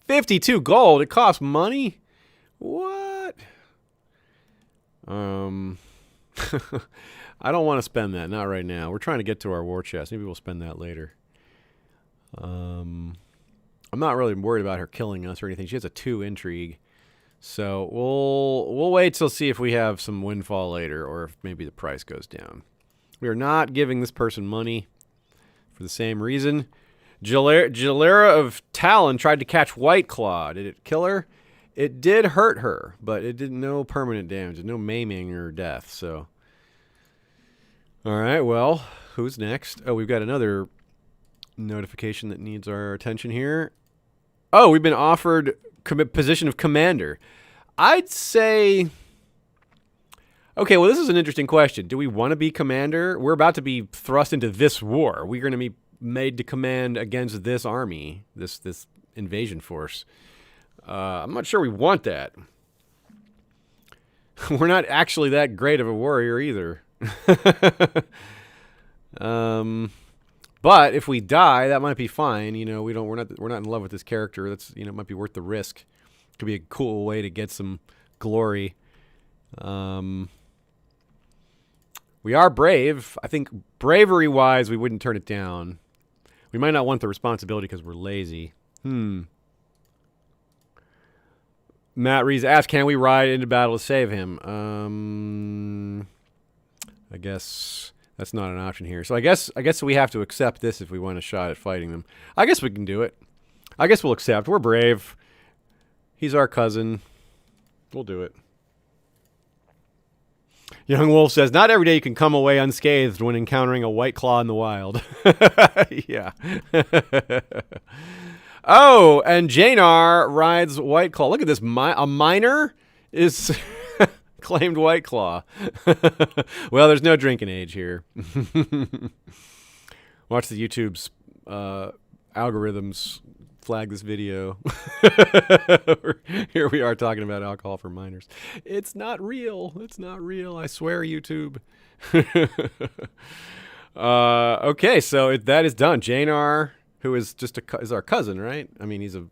52 gold. It costs money? What? I don't want to spend that. Not right now. We're trying to get to our war chest. Maybe we'll spend that later. I'm not really worried about her killing us or anything. She has a 2 intrigue. So we'll wait till see if we have some windfall later or if maybe the price goes down. We are not giving this person money for the same reason. Jalera of Talon tried to catch White Claw. Did it kill her? It did hurt her, but it did no permanent damage, no maiming or death. So, all right, well, who's next? Oh, we've got another notification that needs our attention here. Oh, we've been offered position of commander. I'd say... Okay, well, this is an interesting question. Do we want to be commander? We're about to be thrust into this war. We're going to be made to command against this army, this invasion force. I'm not sure we want that. We're not actually that great of a warrior either. But if we die, that might be fine. You know, we're not in love with this character. That's, you know, it might be worth the risk. Could be a cool way to get some glory. We are brave. I think bravery-wise, we wouldn't turn it down. We might not want the responsibility because we're lazy. Matt Rees asked, can we ride into battle to save him? I guess that's not an option here. So I guess we have to accept this if we want a shot at fighting them. I guess we can do it. I guess we'll accept. We're brave. He's our cousin. We'll do it. Young Wolf says, not every day you can come away unscathed when encountering a white claw in the wild. Yeah. Oh, and Janar rides White Claw. Look at this. A miner is claimed White Claw. Well, there's no drinking age here. Watch the YouTube's algorithms flag this video. Here we are talking about alcohol for minors. It's not real. It's not real. I swear, YouTube. Okay, so that is done. Janar, who is just is our cousin, right? I mean, he's a...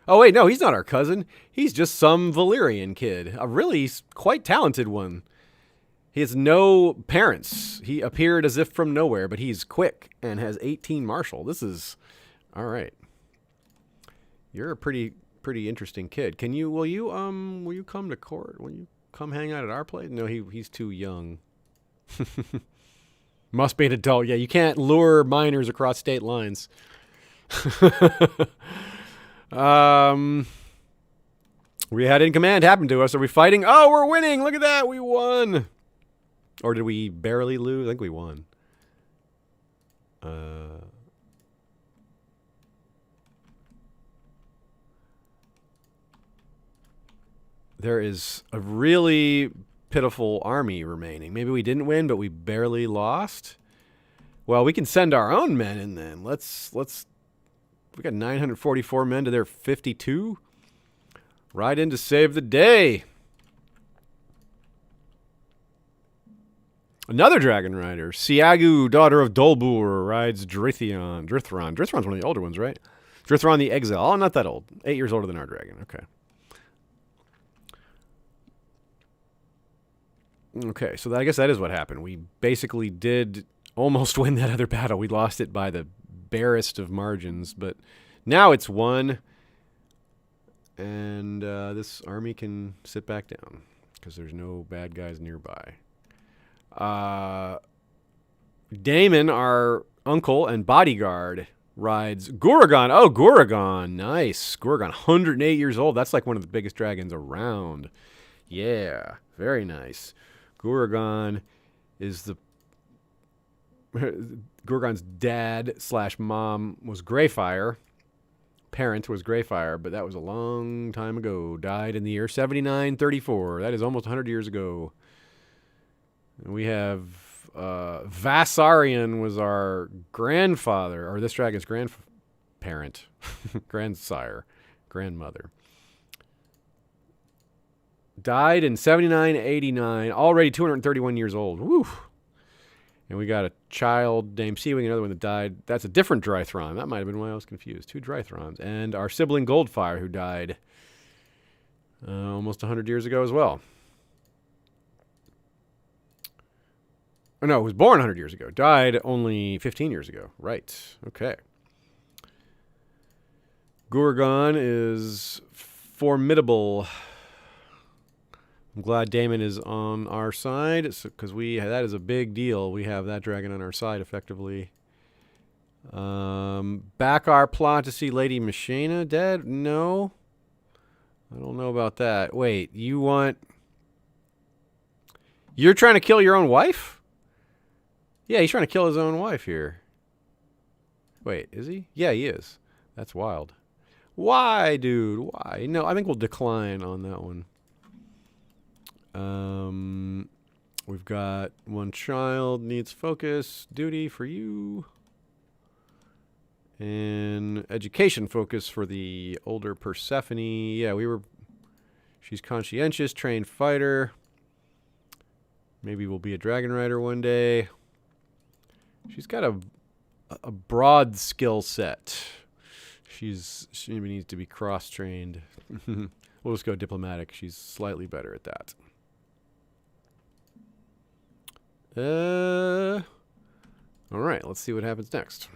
Oh, wait, no, he's not our cousin. He's just some Valyrian kid. A really quite talented one. He has no parents. He appeared as if from nowhere, but he's quick and has 18 martial. This is... All right. You're a pretty interesting kid. Will you come to court? Will you come hang out at our place? No, he's too young. Must be an adult. Yeah, you can't lure minors across state lines. We had in command happen to us. Are we fighting? Oh, we're winning. Look at that. We won. Or did we barely lose? I think we won. There is a really pitiful army remaining. Maybe we didn't win, but we barely lost. Well, we can send our own men in then. Let's. We got 944 men to their 52. Ride in to save the day. Another dragon rider. Siagu, daughter of Dolbur, rides Drithron. Drithron's one of the older ones, right? Drithron the Exile. Oh, not that old. 8 years older than our dragon. Okay. Okay, so I guess that is what happened. We basically did almost win that other battle. We lost it by the barest of margins, but now it's won. And this army can sit back down because there's no bad guys nearby. Daemon, our uncle and bodyguard, rides Guragon. Oh, Guragon. Nice. Guragon, 108 years old. That's like one of the biggest dragons around. Yeah, very nice. Guragon is the... Guragon's dad / mom was Greyfire. Parent was Greyfire, but that was a long time ago. Died in the year 7934. That is almost 100 years ago. And we have Vassarion was our grandfather, or this dragon's grandparent, grandsire, grandmother. Died in 7989, already 231 years old. Woo! And we got a child named Seawing, another one that died. That's a different Drythron. That might have been why I was confused. 2 Drythrons. And our sibling Goldfire, who died almost 100 years ago as well. Oh, no, was born 100 years ago. Died only 15 years ago. Right. Okay. Guragon is formidable. I'm glad Daemon is on our side, because that is a big deal. We have that dragon on our side, effectively. Back our plot to see Lady Machina dead? No. I don't know about that. Wait, you're trying to kill your own wife? Yeah, he's trying to kill his own wife here. Wait, is he? Yeah, he is. That's wild. Why, dude? Why? No, I think we'll decline on that one. We've got one child needs focus, duty for you, and education focus for the older Persephone. Yeah, she's conscientious, trained fighter. Maybe we'll be a dragon rider one day. She's got a broad skill set. She maybe needs to be cross-trained. We'll just go diplomatic. She's slightly better at that. All right, let's see what happens next.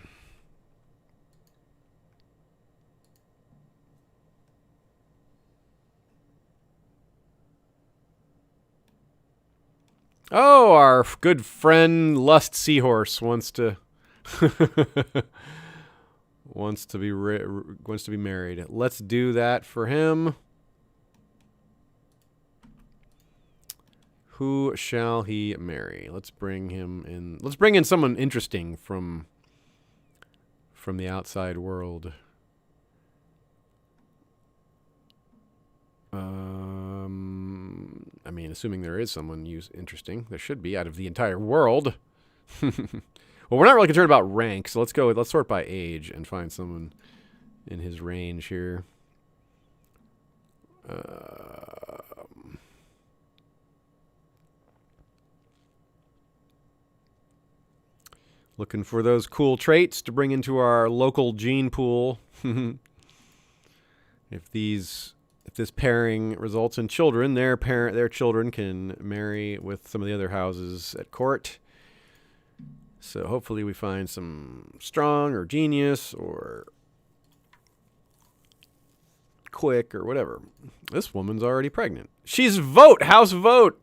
Oh, our good friend Lust Seahorse wants to wants to be married. Let's do that for him. Who shall he marry? Let's bring him in. Let's bring in someone interesting from the outside world. I mean, assuming there is someone interesting, there should be out of the entire world. Well, we're not really concerned about rank, so let's sort by age and find someone in his range here. Looking for those cool traits to bring into our local gene pool. If this pairing results in children, their children can marry with some of the other houses at court. So hopefully we find some strong or genius or quick or whatever. This woman's already pregnant. She's House Vote.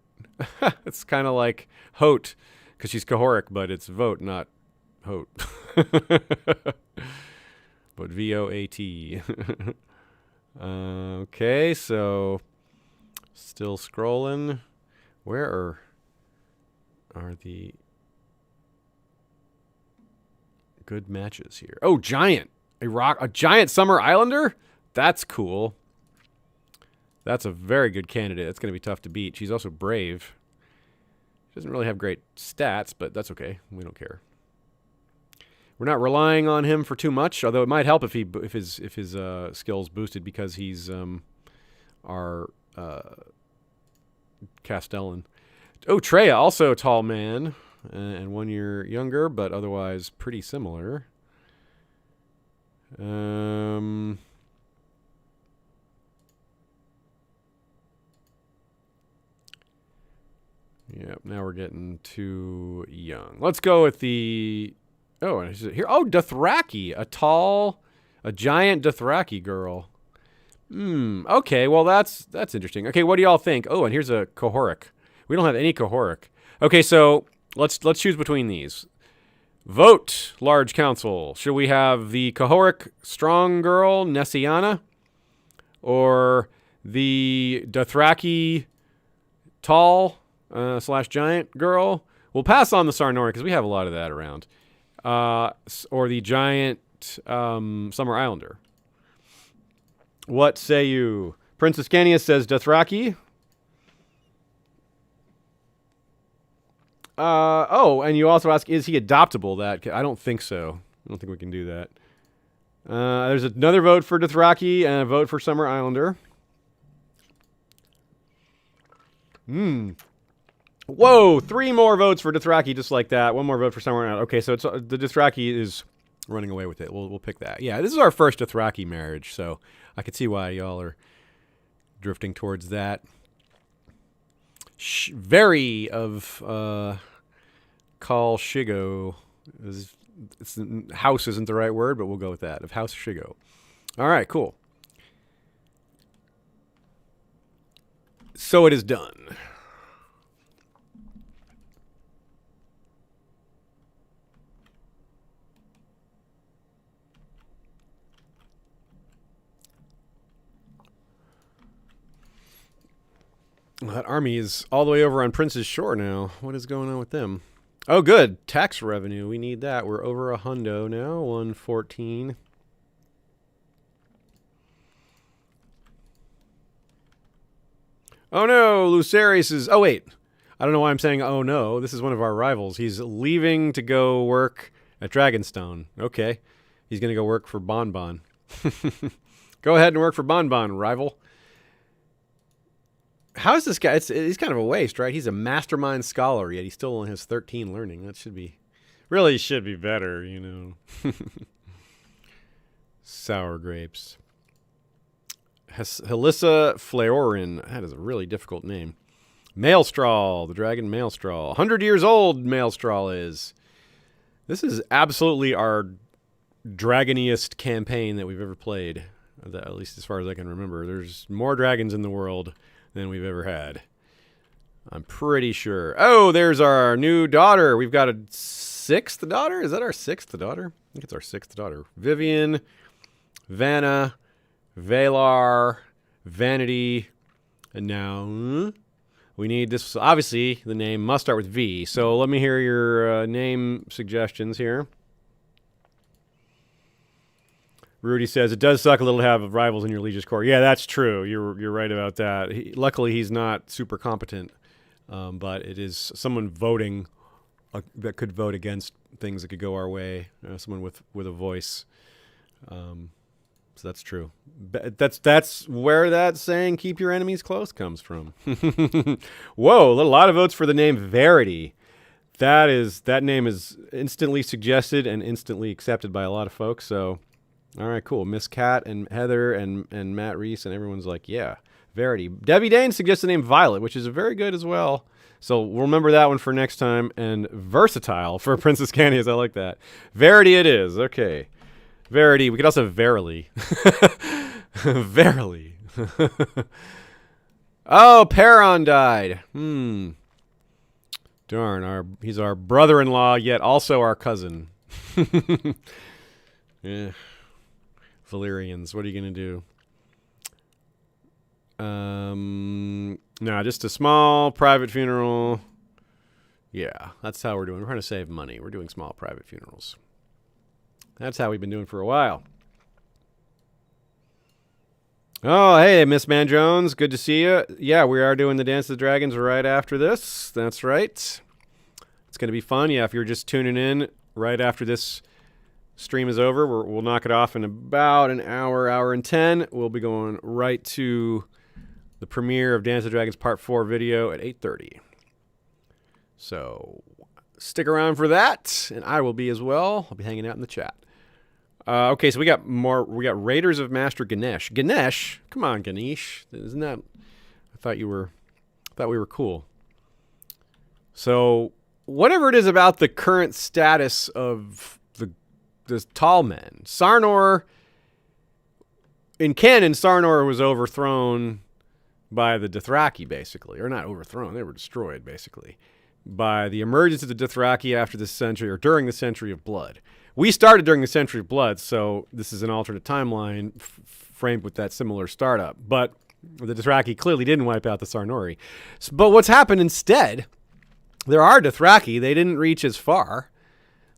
It's kind of like Hote, because she's Cahoric, but it's Vote, not Hote. But V-O-A-T. Okay, so still scrolling. Where are the good matches here? Oh, Giant. A Giant Summer Islander? That's cool. That's a very good candidate. That's going to be tough to beat. She's also brave. She doesn't really have great stats, but that's okay. We don't care. We're not relying on him for too much, although it might help if his skills boosted because he's our Castellan. Oh, Treya, also a tall man and 1 year younger, but otherwise pretty similar. Yep, now we're getting too young. Let's go with the... Oh, and here. Oh, Dothraki, a giant Dothraki girl. Okay, well that's interesting. Okay, what do y'all think? Oh, and here's a Cohoric. We don't have any Cohoric. Okay, so let's choose between these. Vote, large council. Should we have the Cohoric strong girl, Nessiana? Or the Dothraki tall / giant girl? We'll pass on the Sarnori because we have a lot of that around. Or the giant Summer Islander. What say you? Princess Cania says Dothraki. Oh, and you also ask, is he adoptable? I don't think so. I don't think we can do that. There's another vote for Dothraki and a vote for Summer Islander. Whoa, 3 more votes for Dothraki just like that. 1 more vote for Summer Islander. Okay, so the Dothraki is running away with it. We'll pick that. Yeah, this is our first Dothraki marriage, so I can see why y'all are drifting towards that. Very of Khal Shigo. House isn't the right word, but we'll go with that. Of House Shigo. All right, cool. So it is done. That army is all the way over on Prince's Shore now. What is going on with them? Oh, good. Tax revenue. We need that. We're over a hundo now. 114. Oh, no. Lucerys is... Oh, wait. I don't know why I'm saying oh, no. This is one of our rivals. He's leaving to go work at Dragonstone. Okay. He's going to go work for Bonbon. Go ahead and work for Bonbon, rival. How's this guy? He's kind of a waste, right? He's a mastermind scholar, yet he still only has 13 learning. That should be better, you know. Sour grapes. Helissa Flaorin. That is a really difficult name. Maelstral, the dragon Maelstral. 100 years old, Maelstral is. This is absolutely our dragoniest campaign that we've ever played, at least as far as I can remember. There's more dragons in the world than we've ever had. I'm pretty sure. Oh, there's our new daughter. We've got a 6th daughter? Is that our 6th daughter? I think it's our 6th daughter. Vivian, Vanna, Valar, Vanity, and now we need this. Obviously, the name must start with V. So let me hear your name suggestions here. Rudy says, it does suck a little to have rivals in your Legion's Corps. Yeah, that's true. You're right about that. Luckily, he's not super competent, but it is someone voting that could vote against things that could go our way, someone with a voice. So that's true. That's where that saying, keep your enemies close, comes from. Whoa, a lot of votes for the name Verity. That name is instantly suggested and instantly accepted by a lot of folks, so... All right, cool. Miss Cat and Heather and Matt Reese and everyone's like, yeah, Verity. Debbie Dane suggests the name Violet, which is very good as well. So we'll remember that one for next time. And Versatile for Princess Candias. I like that. Verity it is. Okay. Verity. We could also have Verily. Verily. Oh, Perron died. Darn. He's our brother-in-law, yet also our cousin. Yeah. Valyrians, what are you going to do? No, just a small private funeral. Yeah, that's how we're doing. We're trying to save money. We're doing small private funerals. That's how we've been doing for a while. Oh, hey, Miss Man Jones. Good to see you. Yeah, we are doing the Dance of the Dragons right after this. That's right. It's going to be fun. Yeah, if you're just tuning in right after this stream is over, we'll knock it off in about an hour and 10. We'll be going right to the premiere of Dance of the Dragons Part 4 video at 8:30. So stick around for that, and I will be as well. I'll be hanging out in the chat. Okay, so we got Raiders of Master Ganesh. Ganesh? Come on, Ganesh. Isn't that... I thought we were cool. So whatever it is about the current status of the tall men. Sarnor in canon, Sarnor was overthrown by the Dothraki, basically. Or not overthrown, they were destroyed, basically, by the emergence of the Dothraki after the century, or during the Century of Blood. We started during the Century of Blood, so this is an alternate timeline framed with that similar startup. But the Dothraki clearly didn't wipe out the Sarnori. But what's happened instead, there are Dothraki. They didn't reach as far.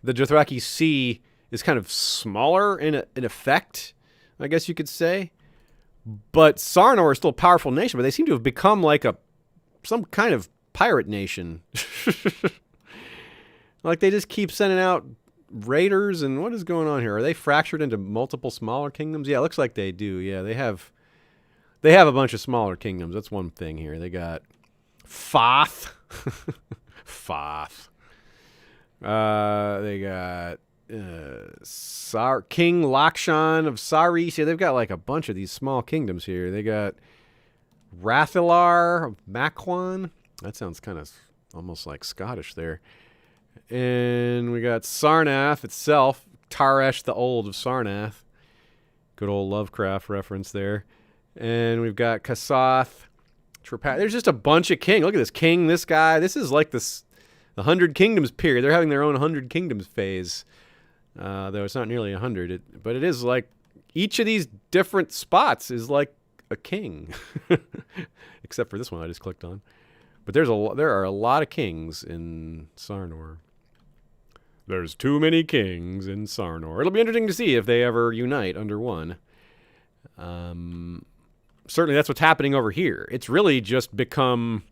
The Dothraki Sea is kind of smaller in effect, I guess you could say. But Sarnor is still a powerful nation, but they seem to have become like some kind of pirate nation. Like they just keep sending out raiders, and what is going on here? Are they fractured into multiple smaller kingdoms? Yeah, it looks like they do. Yeah, they have a bunch of smaller kingdoms. That's one thing here. They got Foth. Foth. They got King Lakshan of Saris. Yeah, they've got like a bunch of these small kingdoms here. They got Rathilar of Makwan. That sounds kind of almost like Scottish there. And we got Sarnath itself, Taresh the Old of Sarnath. Good old Lovecraft reference there. And we've got Kasoth. There's just a bunch of king. Look at this king, this guy. This is like the 100 Kingdoms period. They're having their own 100 Kingdoms phase. Though it's not nearly 100. But it is like each of these different spots is like a king. Except for this one I just clicked on. But there are a lot of kings in Sarnor. There's too many kings in Sarnor. It'll be interesting to see if they ever unite under one. Certainly that's what's happening over here. It's really just become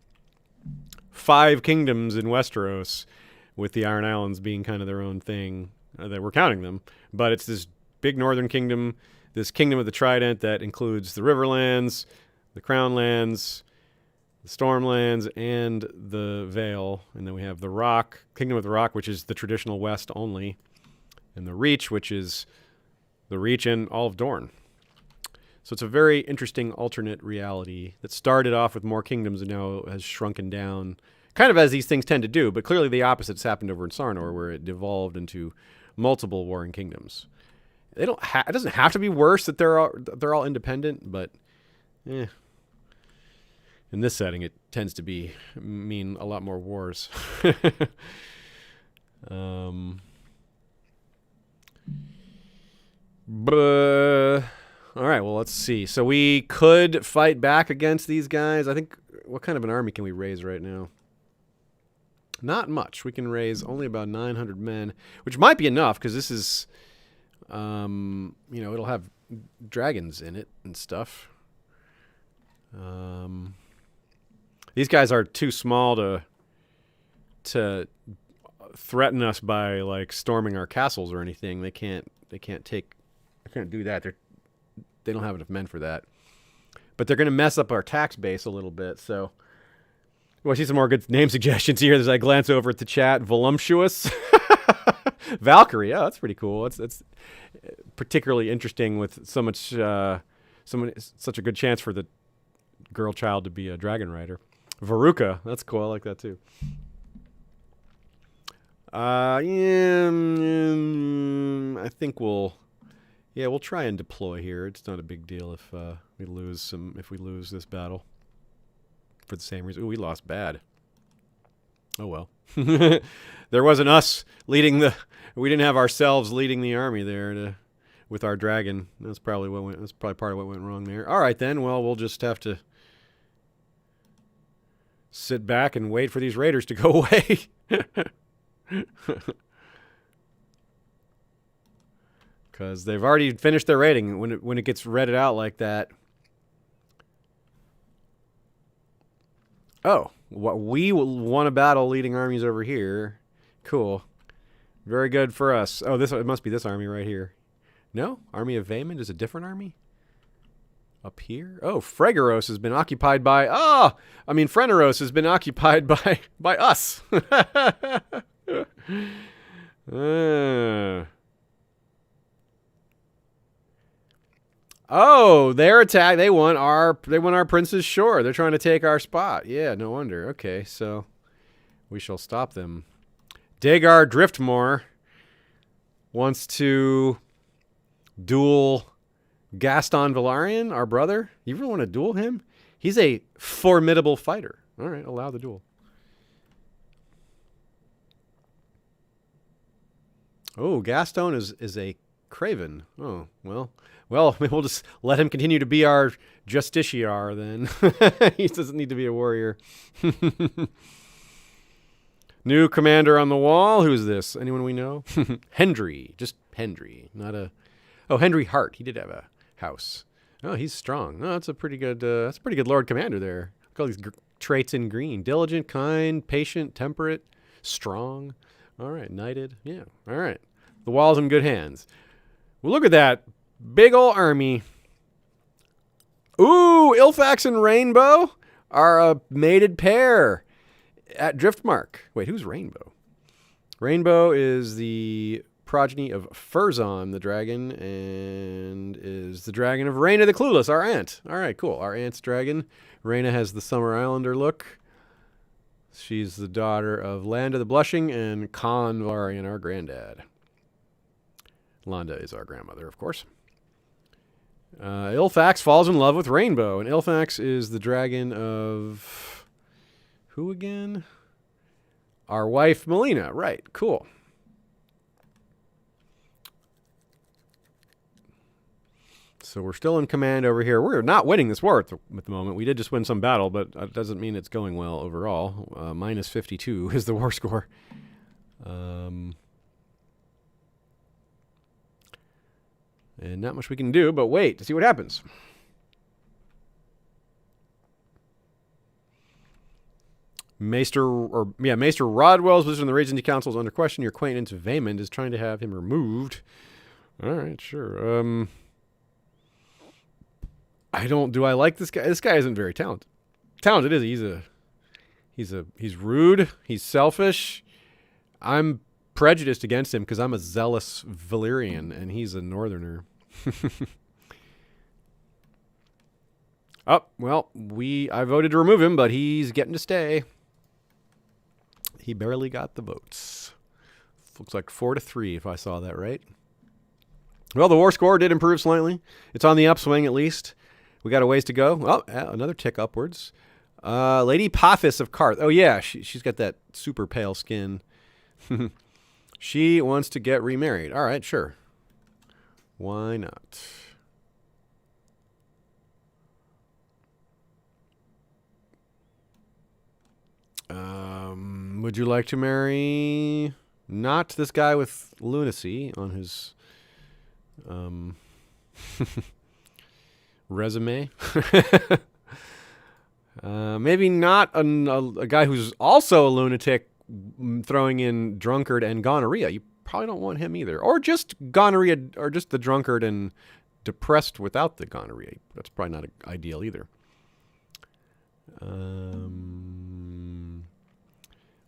5 kingdoms in Westeros, with the Iron Islands being kind of their own thing. That we're counting them. But it's this big northern kingdom, this kingdom of the Trident that includes the Riverlands, the Crownlands, the Stormlands, and the Vale. And then we have the Rock, Kingdom of the Rock, which is the traditional West only. And the Reach, which is the Reach and all of Dorne. So it's a very interesting alternate reality that started off with more kingdoms and now has shrunken down, kind of as these things tend to do, but clearly the opposite's happened over in Sarnor, where it devolved into multiple warring kingdoms. It doesn't have to be worse that they're all independent, but in this setting it tends to mean a lot more wars. All right, well, let's see. So we could fight back against these guys. I think, what kind of an army can we raise right now? Not much. We can raise only about 900 men, which might be enough because this is, it'll have dragons in it and stuff. These guys are too small to threaten us by like storming our castles or anything. They can't do that. They don't have enough men for that. But they're going to mess up our tax base a little bit, so... Well, I see some more good name suggestions here as I glance over at the chat. Voluptuous. Valkyrie. Oh, that's pretty cool. That's particularly interesting with such a good chance for the girl child to be a dragon rider. Veruca. That's cool. I like that too. I think we'll try and deploy here. It's not a big deal if we lose this battle. For the same reason. Ooh, we lost bad. Oh well. There wasn't us leading we didn't have ourselves leading the army there with our dragon. That's probably part of what went wrong there. All right then. Well, we'll just have to sit back and wait for these raiders to go away. Because they've already finished their raiding. When it gets read out like that. Oh, we won a battle leading armies over here. Cool. Very good for us. Oh, it must be this army right here. No? Army of Vaemond is a different army? Up here? Oh, Fregeros has been occupied by... Freneros has been occupied by us. Oh, their attack. They want our prince's shore. They're trying to take our spot. Yeah, no wonder. Okay, so we shall stop them. Dagar Driftmore wants to duel Gaston Valarian, our brother. You really want to duel him? He's a formidable fighter. All right, allow the duel. Oh, Gaston is a craven. Oh, well, maybe we'll just let him continue to be our justiciar then. He doesn't need to be a warrior. New commander on the wall. Who's this? Anyone we know? Hendry. Just Hendry. Not a... Oh, Henry Hart. He did have a house. Oh, he's strong. Oh, that's a pretty good Lord Commander there. Look at all these traits in green. Diligent, kind, patient, temperate, strong. All right, knighted. Yeah, all right. The wall's in good hands. Well, look at that big ol' army. Ooh, Ilfax and Rainbow are a mated pair at Driftmark. Wait, who's Rainbow? Rainbow is the progeny of Furzon the dragon and is the dragon of Rhaena the Clueless, our aunt. All right, cool. Our aunt's dragon. Rhaena has the Summer Islander look. She's the daughter of Landa the Blushing and Khan Valarian, our granddad. Landa is our grandmother, of course. Ilfax falls in love with Rainbow, and Ilfax is the dragon of... Who again? Our wife, Melina. Right, cool. So we're still in command over here. We're not winning this war at the moment. We did just win some battle, but that doesn't mean it's going well overall. Minus 52 is the war score. And not much we can do, but wait to see what happens. Maester Rodwell's position in the Regency Council is under question. Your acquaintance Vaymond is trying to have him removed. All right, sure. Do I like this guy? This guy isn't very talented. Talented is he? He's rude. He's selfish. I'm prejudiced against him because I'm a zealous Valyrian and he's a northerner. Oh, well, I voted to remove him, but he's getting to stay. He barely got the votes. Looks like 4-3 if I saw that right. Well, the war score did improve slightly. It's on the upswing at least. We got a ways to go. Oh, another tick upwards. Lady Pothis of Karth. Oh, yeah, she's got that super pale skin. She wants to get remarried. All right, sure. Why not? Would you like to marry not this guy with lunacy on his resume? Maybe not a guy who's also a lunatic throwing in drunkard and gonorrhea. You probably don't want him either. Or just gonorrhea, or just the drunkard and depressed without the gonorrhea. That's probably not ideal either.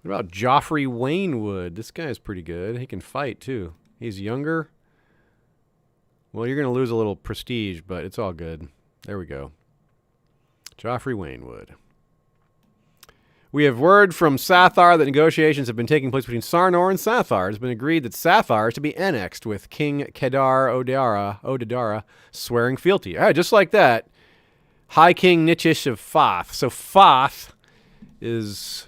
What about Joffrey Waynewood? This guy's pretty good. He can fight, too. He's younger. Well, you're going to lose a little prestige, but it's all good. There we go. Joffrey Waynewood. We have word from Sathar that negotiations have been taking place between Sarnor and Sathar. It has been agreed that Sathar is to be annexed, with King Kedar Odadara swearing fealty. All right, just like that. High King Nichish of Foth. So Foth is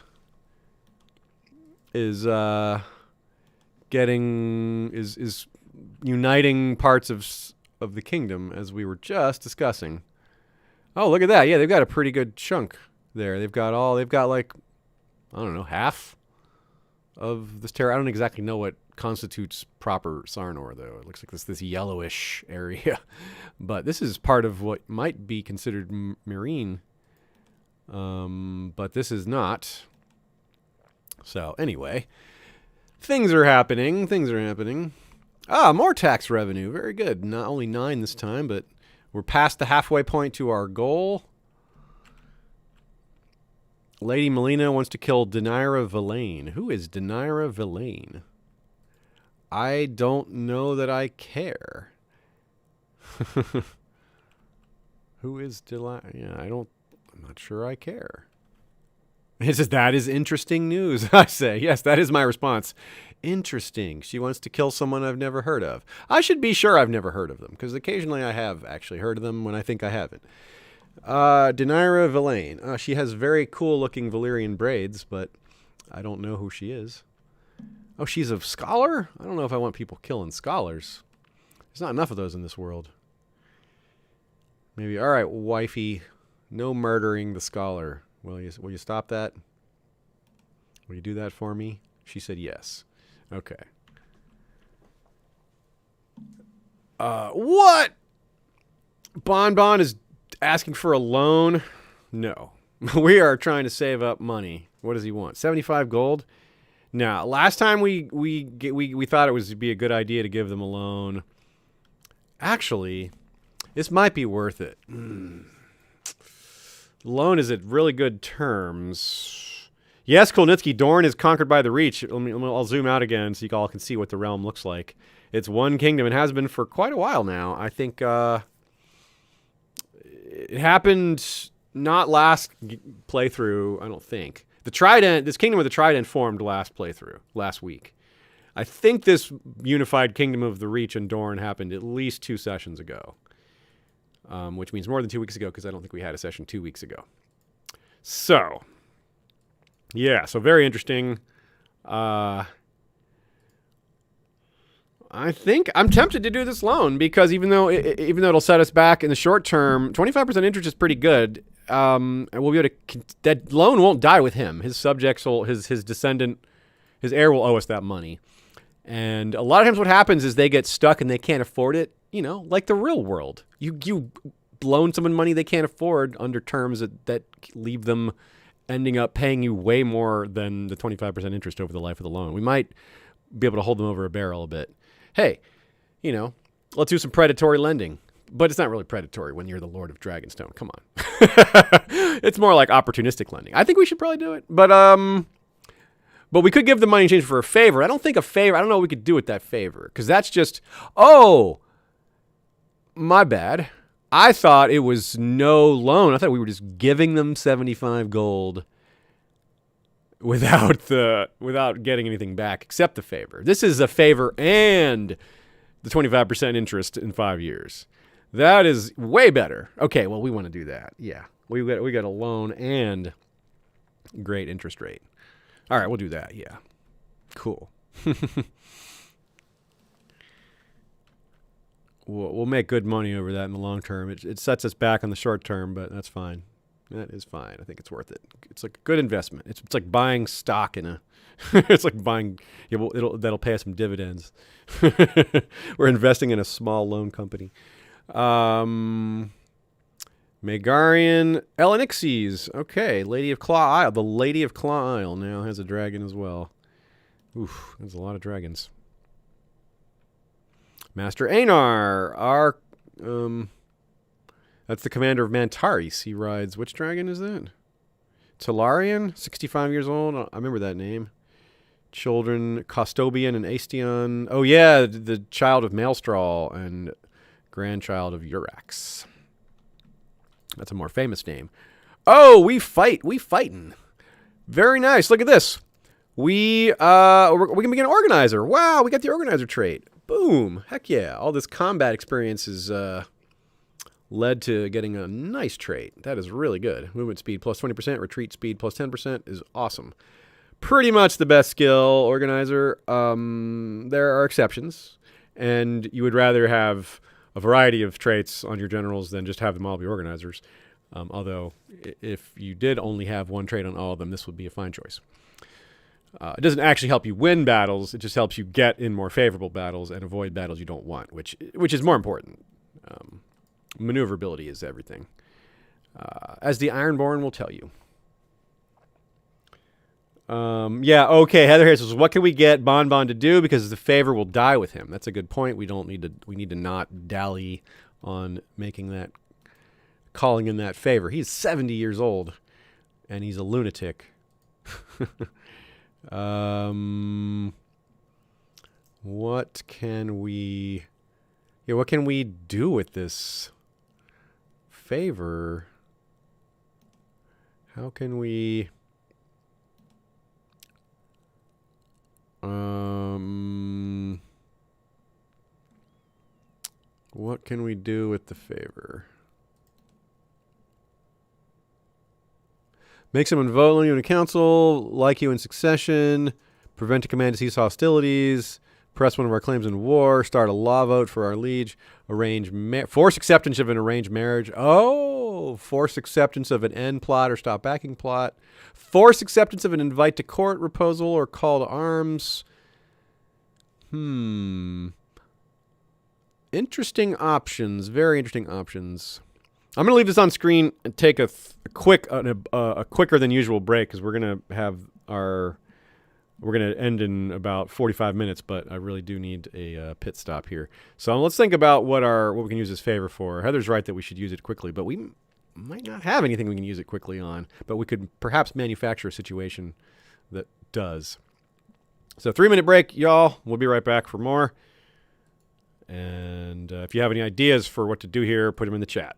uniting parts of the kingdom, as we were just discussing. Oh, look at that. Yeah, they've got a pretty good chunk there. They've got like, I don't know, half of this territory. I don't exactly know what constitutes proper Sarnor, though. It looks like this yellowish area. But this is part of what might be considered marine. But this is not. So, anyway. Things are happening. Ah, more tax revenue. Very good. Not only 9 this time, but we're past the halfway point to our goal. Lady Melina wants to kill Daenerys Villain. Who is Daenerys Villain? I don't know that I care. Who is I'm not sure I care. He says, that is interesting news. I say, yes, that is my response. Interesting. She wants to kill someone I've never heard of. I should be sure I've never heard of them, because occasionally I have actually heard of them when I think I haven't. Denira Villain. She has very cool-looking Valyrian braids, but I don't know who she is. Oh, she's a scholar? I don't know if I want people killing scholars. There's not enough of those in this world. Maybe, all right, wifey, no murdering the scholar. Will you stop that? Will you do that for me? She said yes. Okay. What? Bon is asking for a loan? No. We are trying to save up money. What does he want? 75 gold? Now, last time we thought it would be a good idea to give them a loan. Actually, this might be worth it. Loan is at really good terms. Yes, Kolnitsky, Dorne is conquered by the Reach. I'll zoom out again so you all can see what the realm looks like. It's one kingdom. It has been for quite a while now. I think it happened not last playthrough, I don't think. The Trident, this Kingdom of the Trident formed last playthrough, last week. I think this unified Kingdom of the Reach and Dorne happened at least 2 sessions ago. Which means more than 2 weeks ago, because I don't think we had a session 2 weeks ago. So, yeah, so very interesting. I think I'm tempted to do this loan, because even though it'll set us back in the short term, 25% interest is pretty good. And we'll be able to, that loan won't die with him. His subjects will, his descendant, his heir will owe us that money. And a lot of times what happens is they get stuck and they can't afford it, you know, like the real world. You loan someone money they can't afford under terms that leave them ending up paying you way more than the 25% interest over the life of the loan. We might be able to hold them over a barrel a bit. Hey, you know, let's do some predatory lending. But it's not really predatory when you're the Lord of Dragonstone. Come on. It's more like opportunistic lending. I think we should probably do it. But we could give the money in change for a favor. I don't know what we could do with that favor. Because that's just, oh, my bad. I thought it was no loan. I thought we were just giving them 75 gold without getting anything back except the favor. This is a favor and the 25% interest in 5 years. That is way better. Okay, well, we want to do that. Yeah, we got a loan and great interest rate. All right, we'll do that. Yeah, cool. We'll make good money over that in the long term. It sets us back on the short term, but that's fine. That is fine. I think it's worth it. It's like a good investment. It's like buying stock in a. It's like buying. Yeah, that'll pay us some dividends. We're investing in a small loan company. Megarian Elenixies. Okay, Lady of Claw Isle. The Lady of Claw Isle now has a dragon as well. Oof, there's a lot of dragons. Master Einar, that's the commander of Mantaris. He rides, which dragon is that? Talarian, 65 years old. I remember that name. Children, Costobian and Aestion. Oh yeah, the child of Maelstral and grandchild of Urax. That's a more famous name. Oh, we fighting. Very nice. Look at this. We can be an organizer. Wow, we got the organizer trait. Boom. Heck yeah. All this combat experience is led to getting a nice trait. That is really good. Movement speed plus 20%, retreat speed plus 10% is awesome. Pretty much the best skill, organizer. There are exceptions, and you would rather have a variety of traits on your generals than just have them all be organizers. Although, if you did only have one trait on all of them, this would be a fine choice. It doesn't actually help you win battles. It just helps you get in more favorable battles and avoid battles you don't want, which is more important. Maneuverability is everything, as the Ironborn will tell you. Yeah, okay. Heather here says, "What can we get Bon to do? Because the favor will die with him." That's a good point. We need to not dally on calling in that favor. He's 70 years old, and he's a lunatic. What can we do with this favor? How can we What can we do with the favor? Make someone vote you in a council, like you in succession, prevent a command to cease hostilities, press one of our claims in war, start a law vote for our liege, force acceptance of an arranged marriage. Oh, force acceptance of an end plot or stop backing plot. Force acceptance of an invite to court proposal or call to arms. Interesting options. Very interesting options. I'm going to leave this on screen and take a quicker than usual break because we're going to end in about 45 minutes, but I really do need a pit stop here. So let's think about what we can use this favor for. Heather's right that we should use it quickly, but we might not have anything we can use it quickly on, but we could perhaps manufacture a situation that does. So 3-minute break, y'all. We'll be right back for more. And if you have any ideas for what to do here, put them in the chat.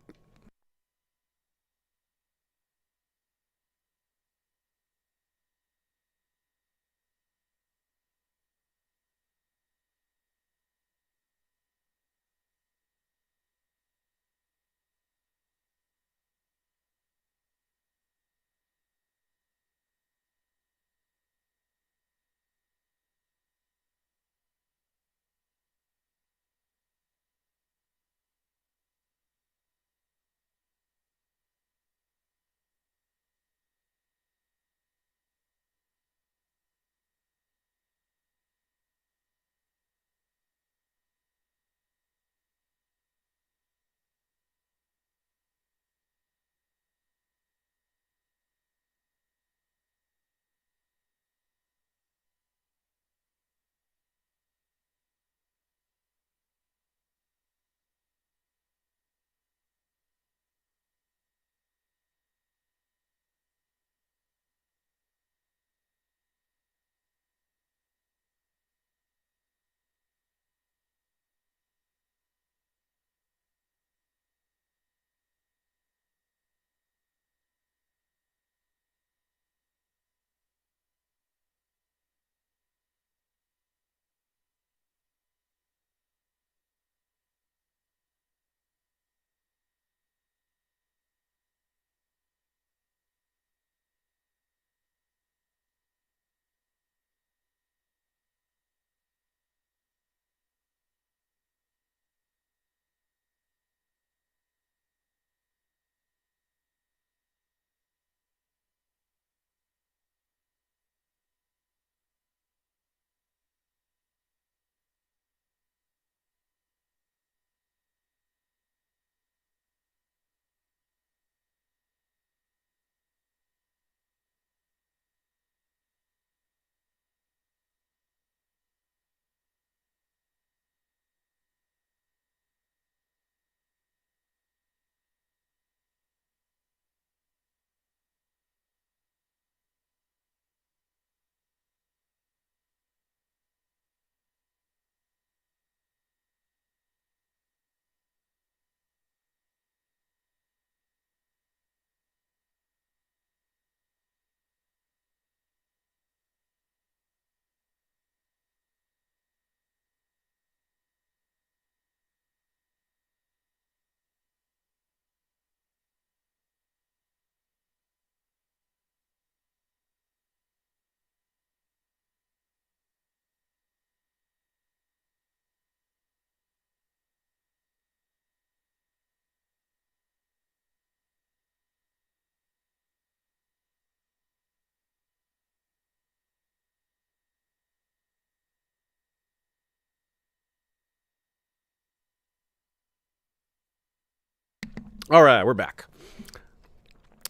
All right, we're back.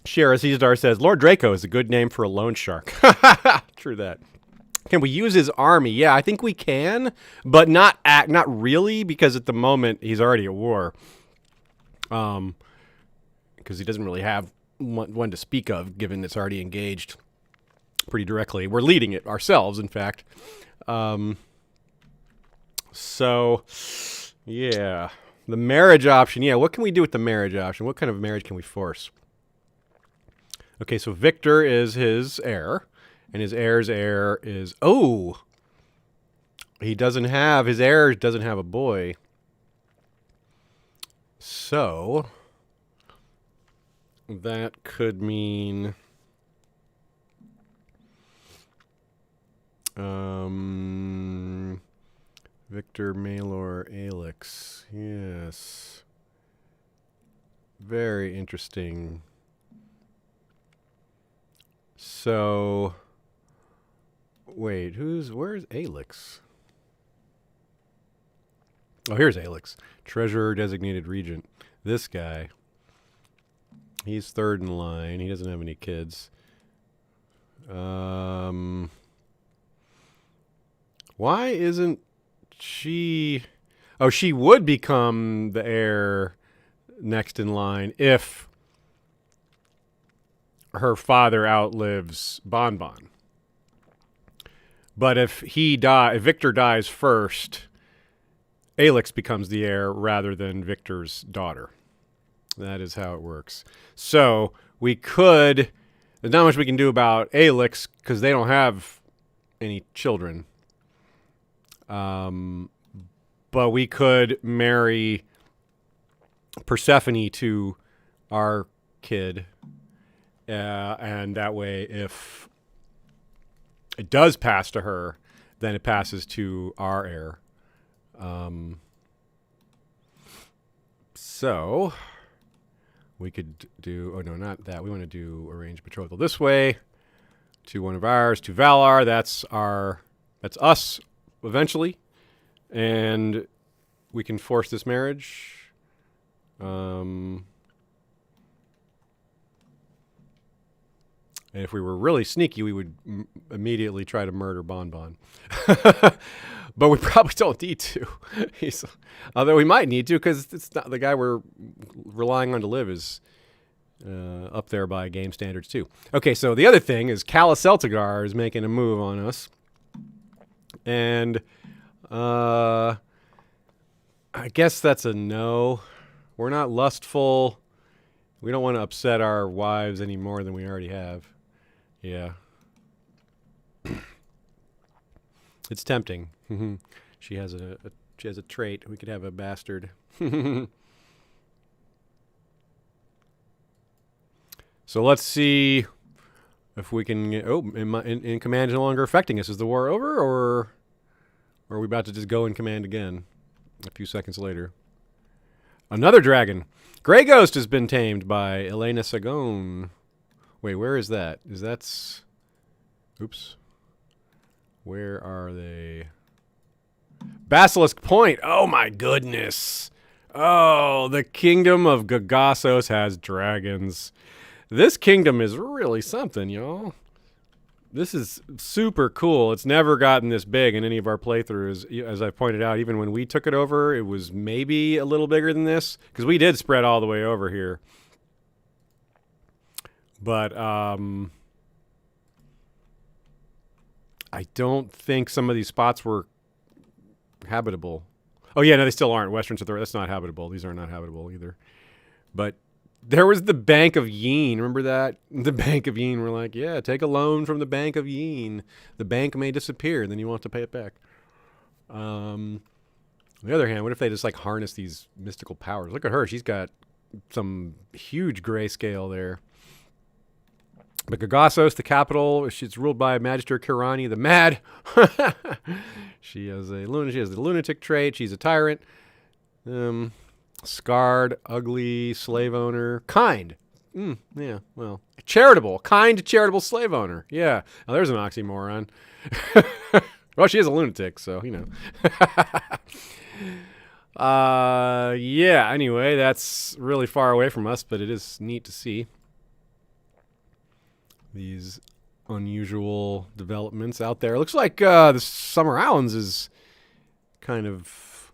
Sherazidar says, Lord Draco is a good name for a loan shark. True that. Can we use his army? Yeah, I think we can, but not really, because at the moment he's already at war. Because he doesn't really have one to speak of, given it's already engaged pretty directly. We're leading it ourselves, in fact. So, yeah. The marriage option. Yeah, what can we do with the marriage option? What kind of marriage can we force? Okay, so Victor is his heir, and his heir's heir is... Oh! he doesn't have, his heir doesn't have a boy. So that could mean Victor Maelor Alex. Yes. Very interesting. So wait, where's Alex? Oh, here's Alex. Treasurer designated regent. This guy. He's third in line. He doesn't have any kids. Why isn't she... Oh, she would become the heir next in line if her father outlives Bonbon. But if Victor dies first, Alex becomes the heir rather than Victor's daughter. That is how it works. So we could... There's not much we can do about Alex because they don't have any children. But we could marry Persephone to our kid. And that way, if it does pass to her, then it passes to our heir. So we could do, oh no, not that. We want to do arrange betrothal this way to one of ours, to Valar. That's us eventually. And we can force this marriage. And if we were really sneaky, we would immediately try to murder Bonbon. But we probably don't need to. Although we might need to, because it's not the guy we're relying on to live is up there by game standards too. Okay, so the other thing is Calla Celtigar is making a move on us. And I guess that's a no. We're not lustful. We don't want to upset our wives any more than we already have. Yeah. It's tempting. She has a trait. We could have a bastard. So let's see if we can. In command is no longer affecting us. Is the war over, or are we about to just go in command again? A few seconds later. Another dragon. Grey Ghost has been tamed by Elena Sagon. Wait, where is that? Oops. Where are they? Basilisk Point. Oh my goodness. Oh, the kingdom of Gagassos has dragons. This kingdom is really something, y'all. This is super cool. It's never gotten this big in any of our playthroughs. As I pointed out, even when we took it over, it was maybe a little bigger than this. Because we did spread all the way over here. But I don't think some of these spots were habitable. Oh, yeah, no, they still aren't. Western Authority, that's not habitable. These are not habitable either. But there was the Bank of Yeen. Remember that? The Bank of Yeen. We're like, yeah, take a loan from the Bank of Yeen. The bank may disappear, then you want to pay it back. On the other hand, what if they just like harness these mystical powers? Look at her. She's got some huge grayscale there. But Gagassos, the capital, she's ruled by Magister Kirani the Mad. She has the lunatic trait. She's a tyrant. Scarred, ugly, slave owner. Kind. Yeah, well. Charitable. Kind, charitable slave owner. Yeah. Now there's an oxymoron. Well, she is a lunatic, so, you know. Yeah, anyway, that's really far away from us, but it is neat to see these unusual developments out there. It looks like the Summer Islands is kind of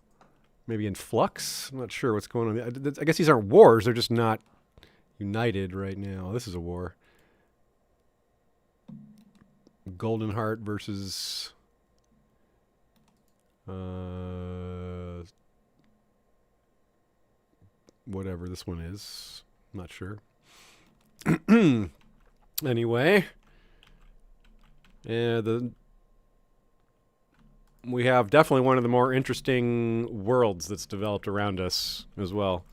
maybe in flux. I'm not sure what's going on. I guess these aren't wars. They're just not united right now. This is a war. Golden Heart versus whatever this one is. I'm not sure. Anyway, yeah, we have definitely one of the more interesting worlds that's developed around us as well.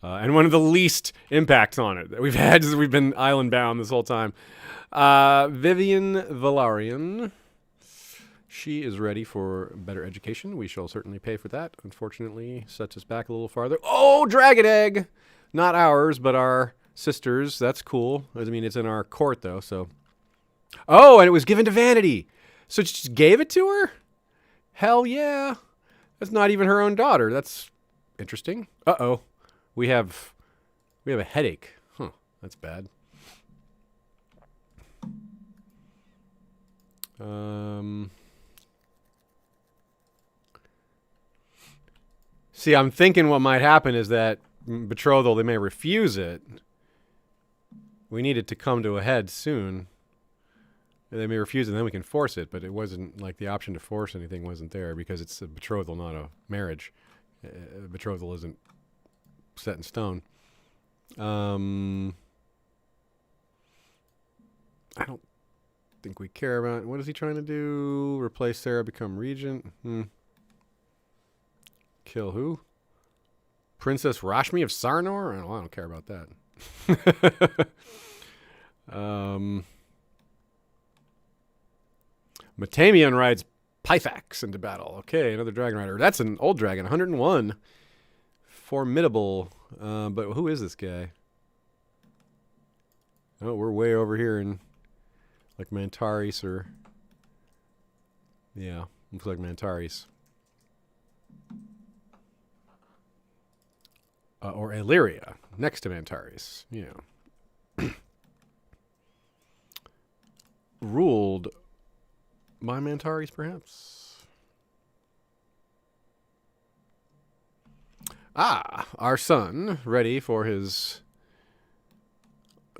And one of the least impacts on it that we've had as we've been island bound this whole time. Vivian Valarian. She is ready for better education. We shall certainly pay for that. Unfortunately, sets us back a little farther. Oh, dragon egg! Not ours, but our sister's. That's cool. I mean, it's in our court, though, so. Oh, and it was given to Vanity. So she just gave it to her? Hell yeah. That's not even her own daughter. That's interesting. Uh-oh. We have a headache. Huh. That's bad. See, I'm thinking what might happen is that betrothal, they may refuse it. We need it to come to a head soon. They may refuse it, and then we can force it, but it wasn't like the option to force anything wasn't there because it's a betrothal, not a marriage. A betrothal isn't set in stone. I don't think we care about. What is he trying to do? Replace Sarah, become regent? Kill who? Princess Rashmi of Sarnor? I don't care about that. Matamion rides Pythax into battle. Okay, another dragon rider. That's an old dragon, 101. Formidable. But who is this guy? Oh, we're way over here in like Mantaris or... Yeah, looks like Mantaris. Or Illyria, next to Mantaris. Yeah. Ruled by Mantaris, perhaps? Ah, our son, ready for his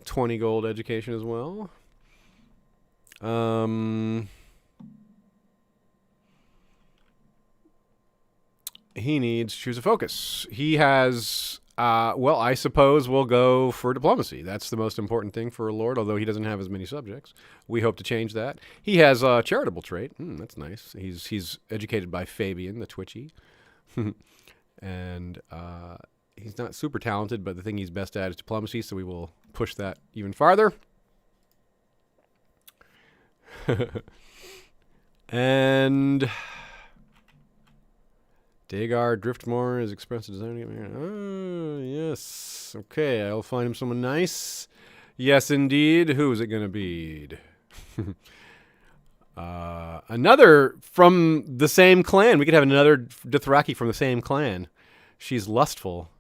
20 gold education as well. He needs to choose a focus. He has, well, I suppose we'll go for diplomacy. That's the most important thing for a lord, although he doesn't have as many subjects. We hope to change that. He has a charitable trait. That's nice. He's educated by Fabian, the Twitchy. And he's not super talented, but the thing he's best at is diplomacy, so we will push that even farther. And... Dagar Driftmore is expressed a desire to get married. Oh, yes. Okay, I'll find him someone nice. Yes, indeed. Who is it going to be? Another from the same clan. We could have another Dothraki from the same clan. She's lustful.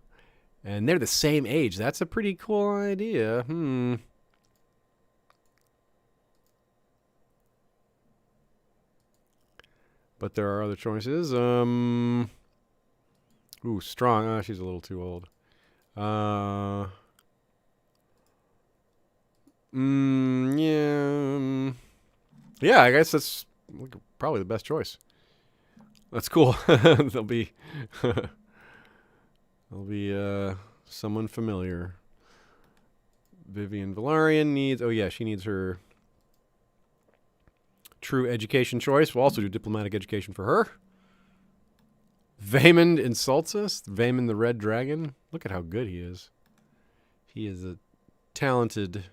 And they're the same age. That's a pretty cool idea. But there are other choices. Ooh, strong. She's a little too old. Yeah. Yeah, I guess that's probably the best choice. That's cool. They'll be someone familiar. Vivian Valarian needs... Oh, yeah, she needs her true education choice. We'll also do diplomatic education for her. Vaemond insults us. Vaemond the Red Dragon. Look at how good he is. He is a talented...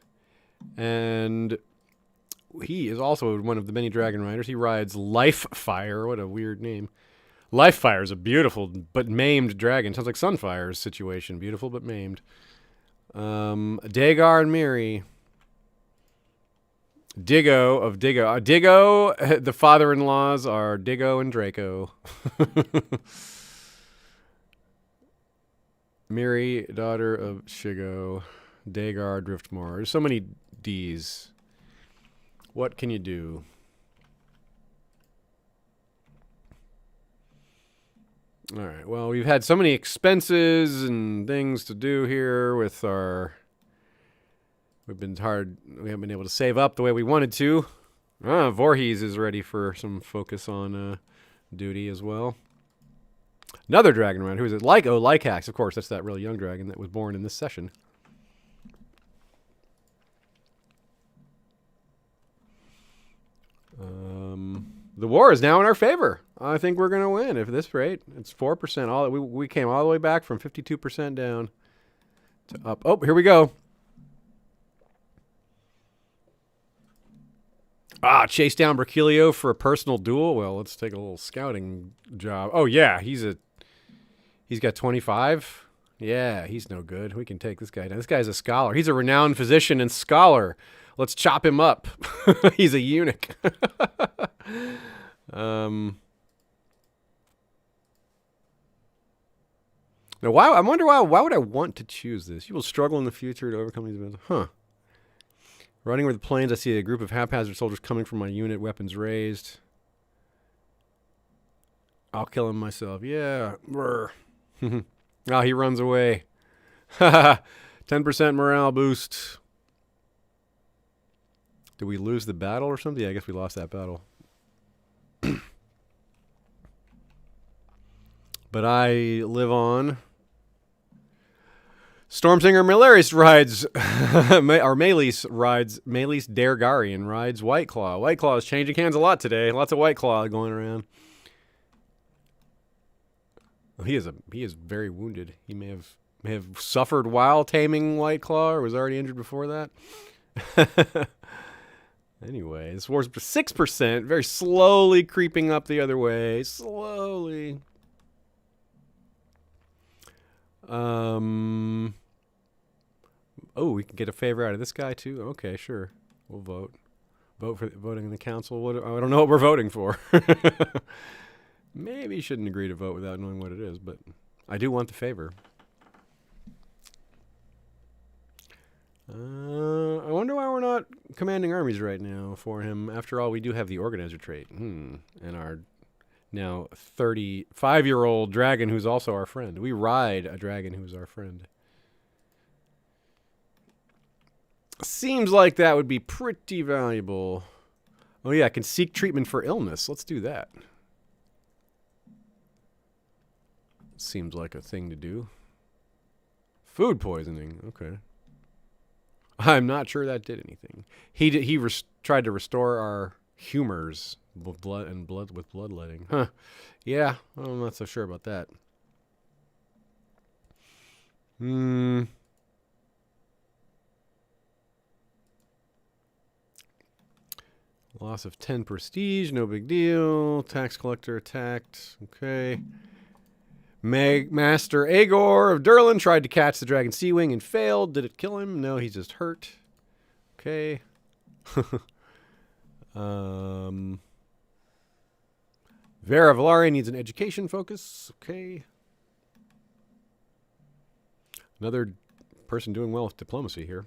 And he is also one of the many dragon riders. He rides Life Fire. What a weird name. Life Fire is a beautiful but maimed dragon. Sounds like Sunfire's situation. Beautiful but maimed. Dagar and Miri. Diggo of Diggo. Diggo, the father-in-laws are Diggo and Draco. Miri, daughter of Shigo. Dagar, Driftmore. There's so many D's. What can you do? All right. Well, we've had so many expenses and things to do here with our... We haven't been able to save up the way we wanted to. Voorhees is ready for some focus on duty as well. Another dragon rider. Who is it? Lycax. Of course, that's that really young dragon that was born in this session. The war is now in our favor. I think we're gonna win if this rate. It's 4%. All we came all the way back from 52% down to up. Oh, here we go. Chase down Brachilio for a personal duel. Well, let's take a little scouting job. Oh yeah, he's got 25. Yeah, he's no good. We can take this guy down. This guy's a scholar. He's a renowned physician and scholar. Let's chop him up. He's a eunuch. Now, I wonder why would I want to choose this? You will struggle in the future to overcome these events. Huh. Running over the plains, I see a group of haphazard soldiers coming from my unit, weapons raised. I'll kill him myself. Yeah. He runs away. 10% morale boost. Did we lose the battle or something? Yeah, I guess we lost that battle. But I live on. Stormsinger Meleris rides, or Maelys rides, Maelys Dargarian rides Whiteclaw. Whiteclaw is changing hands a lot today. Lots of Whiteclaw going around. Well, he is very wounded. He may have suffered while taming Whiteclaw, or was already injured before that. Anyway, this war's 6%, very slowly creeping up the other way. Slowly. Oh, we can get a favor out of this guy too. Okay, sure. We'll vote. Voting in the council. I don't know what we're voting for. Maybe you shouldn't agree to vote without knowing what it is, but I do want the favor. I wonder why we're not commanding armies right now for him. After all, we do have the organizer trait. And our now 35-year-old dragon who's also our friend. We ride a dragon who's our friend. Seems like that would be pretty valuable. Oh yeah, I can seek treatment for illness. Let's do that. Seems like a thing to do. Food poisoning. Okay. I'm not sure that did anything. He tried to restore our humors with bloodletting. Huh. Yeah, I'm not so sure about that. Loss of 10 prestige, no big deal. Tax collector attacked. Okay. Master Aegor of Durlin tried to catch the dragon sea wing and failed. Did it kill him? No, he's just hurt. Okay. Vera Valaria needs an education focus. Okay. Another person doing well with diplomacy here.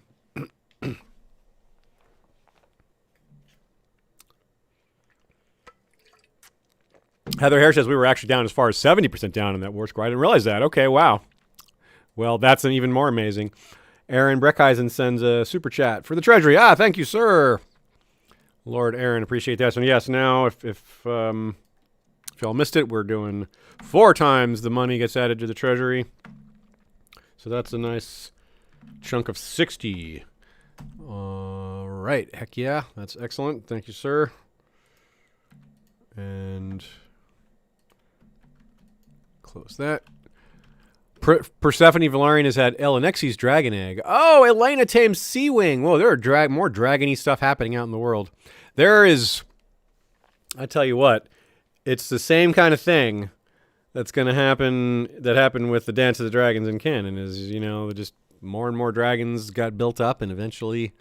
Heather Hare says we were actually down as far as 70% down in that war score. I didn't realize that. Okay, wow. Well, that's an even more amazing. Aaron Breckheisen sends a super chat for the treasury. Thank you, sir. Lord Aaron, appreciate that. So yes, now if y'all missed it, we're doing 4 times the money gets added to the treasury. So that's a nice chunk of 60. All right. Heck yeah. That's excellent. Thank you, sir. And close that. Persephone Valarian has had Elenexi's dragon egg. Oh, Elena tames Sea Wing. Whoa, there are more dragony stuff happening out in the world. There is, I tell you what, it's the same kind of thing that's going to happen that happened with the Dance of the Dragons in canon. Is, you know, just more and more dragons got built up, and eventually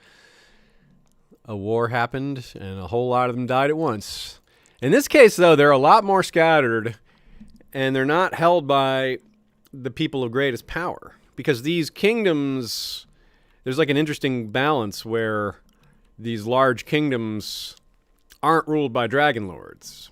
a war happened, and a whole lot of them died at once. In this case, though, they're a lot more scattered, and they're not held by the people of greatest power. Because these kingdoms, there's like an interesting balance where these large kingdoms aren't ruled by dragon lords.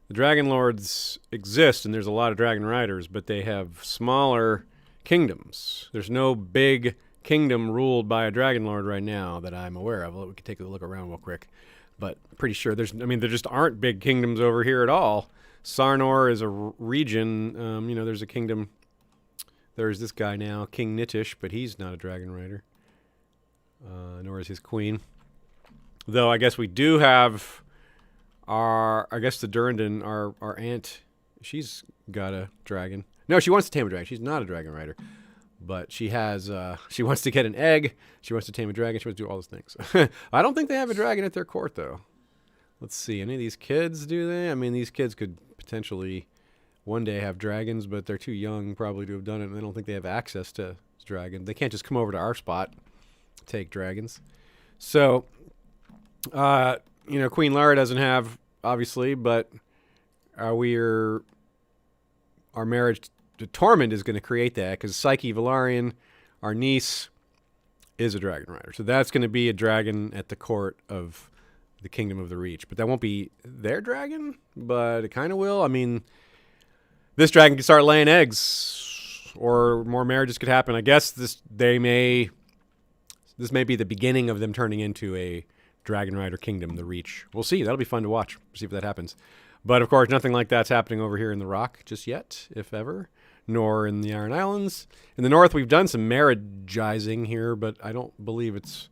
The dragon lords exist, and there's a lot of dragon riders, but they have smaller kingdoms. There's no big kingdom ruled by a dragon lord right now that I'm aware of. We could take a look around real quick. But pretty sure there just aren't big kingdoms over here at all. Sarnor is a region. There's a kingdom. There's this guy now, King Nitish, but he's not a dragon rider. Nor is his queen. Though I guess we do have I guess the Durrandon, our aunt, she's got a dragon. No, she wants to tame a dragon. She's not a dragon rider. But she has, she wants to get an egg. She wants to tame a dragon. She wants to do all those things. I don't think they have a dragon at their court, though. Let's see. Any of these kids, do they? I mean, these kids could potentially one day have dragons, but they're too young probably to have done it. And I don't think they have access to dragons. They can't just come over to our spot to take dragons. So, Queen Lara doesn't have, obviously, but our marriage to Tormund is going to create that, because Psyche Velaryon, our niece, is a dragon rider. So that's going to be a dragon at the court of the Kingdom of the Reach. But that won't be their dragon, but it kind of will. I mean, this dragon can start laying eggs, or more marriages could happen. I guess this may be the beginning of them turning into a dragon rider kingdom, the Reach. We'll see. That'll be fun to watch. See if that happens. But, of course, nothing like that's happening over here in the Rock just yet, if ever, nor in the Iron Islands. In the North, we've done some marriageizing here, but I don't believe it's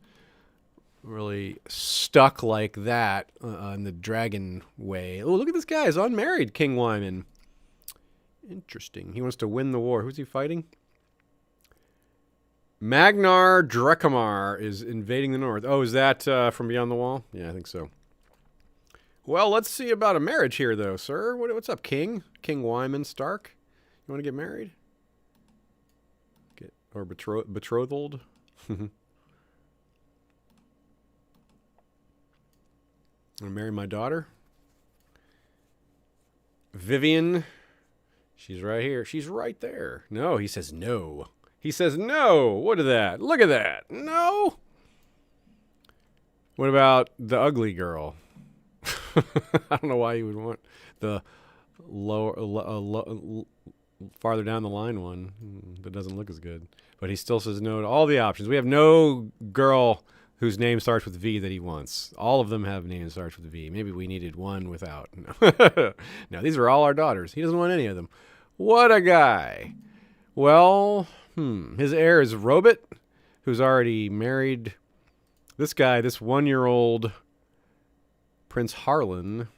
really stuck like that in the dragon way. Oh, look at this guy. He's unmarried, King Wyman. Interesting. He wants to win the war. Who's he fighting? Magnar Drekhamar is invading the North. Oh, is that from Beyond the Wall? Yeah, I think so. Well, let's see about a marriage here, though, sir. What's up, King? King Wyman Stark? You want to get married? Or betrothed? I'm going to marry my daughter. Vivian. She's right here. She's right there. No, he says no. He says no. What is that? Look at that. No. What about the ugly girl? I don't know why you would want the farther down the line one that doesn't look as good. But he still says no to all the options. We have no girl whose name starts with V that he wants. All of them have names that starts with V. Maybe we needed one without. No, these are all our daughters. He doesn't want any of them. What a guy. Well, his heir is Robert, who's already married. This guy, this 1-year-old Prince Harlan,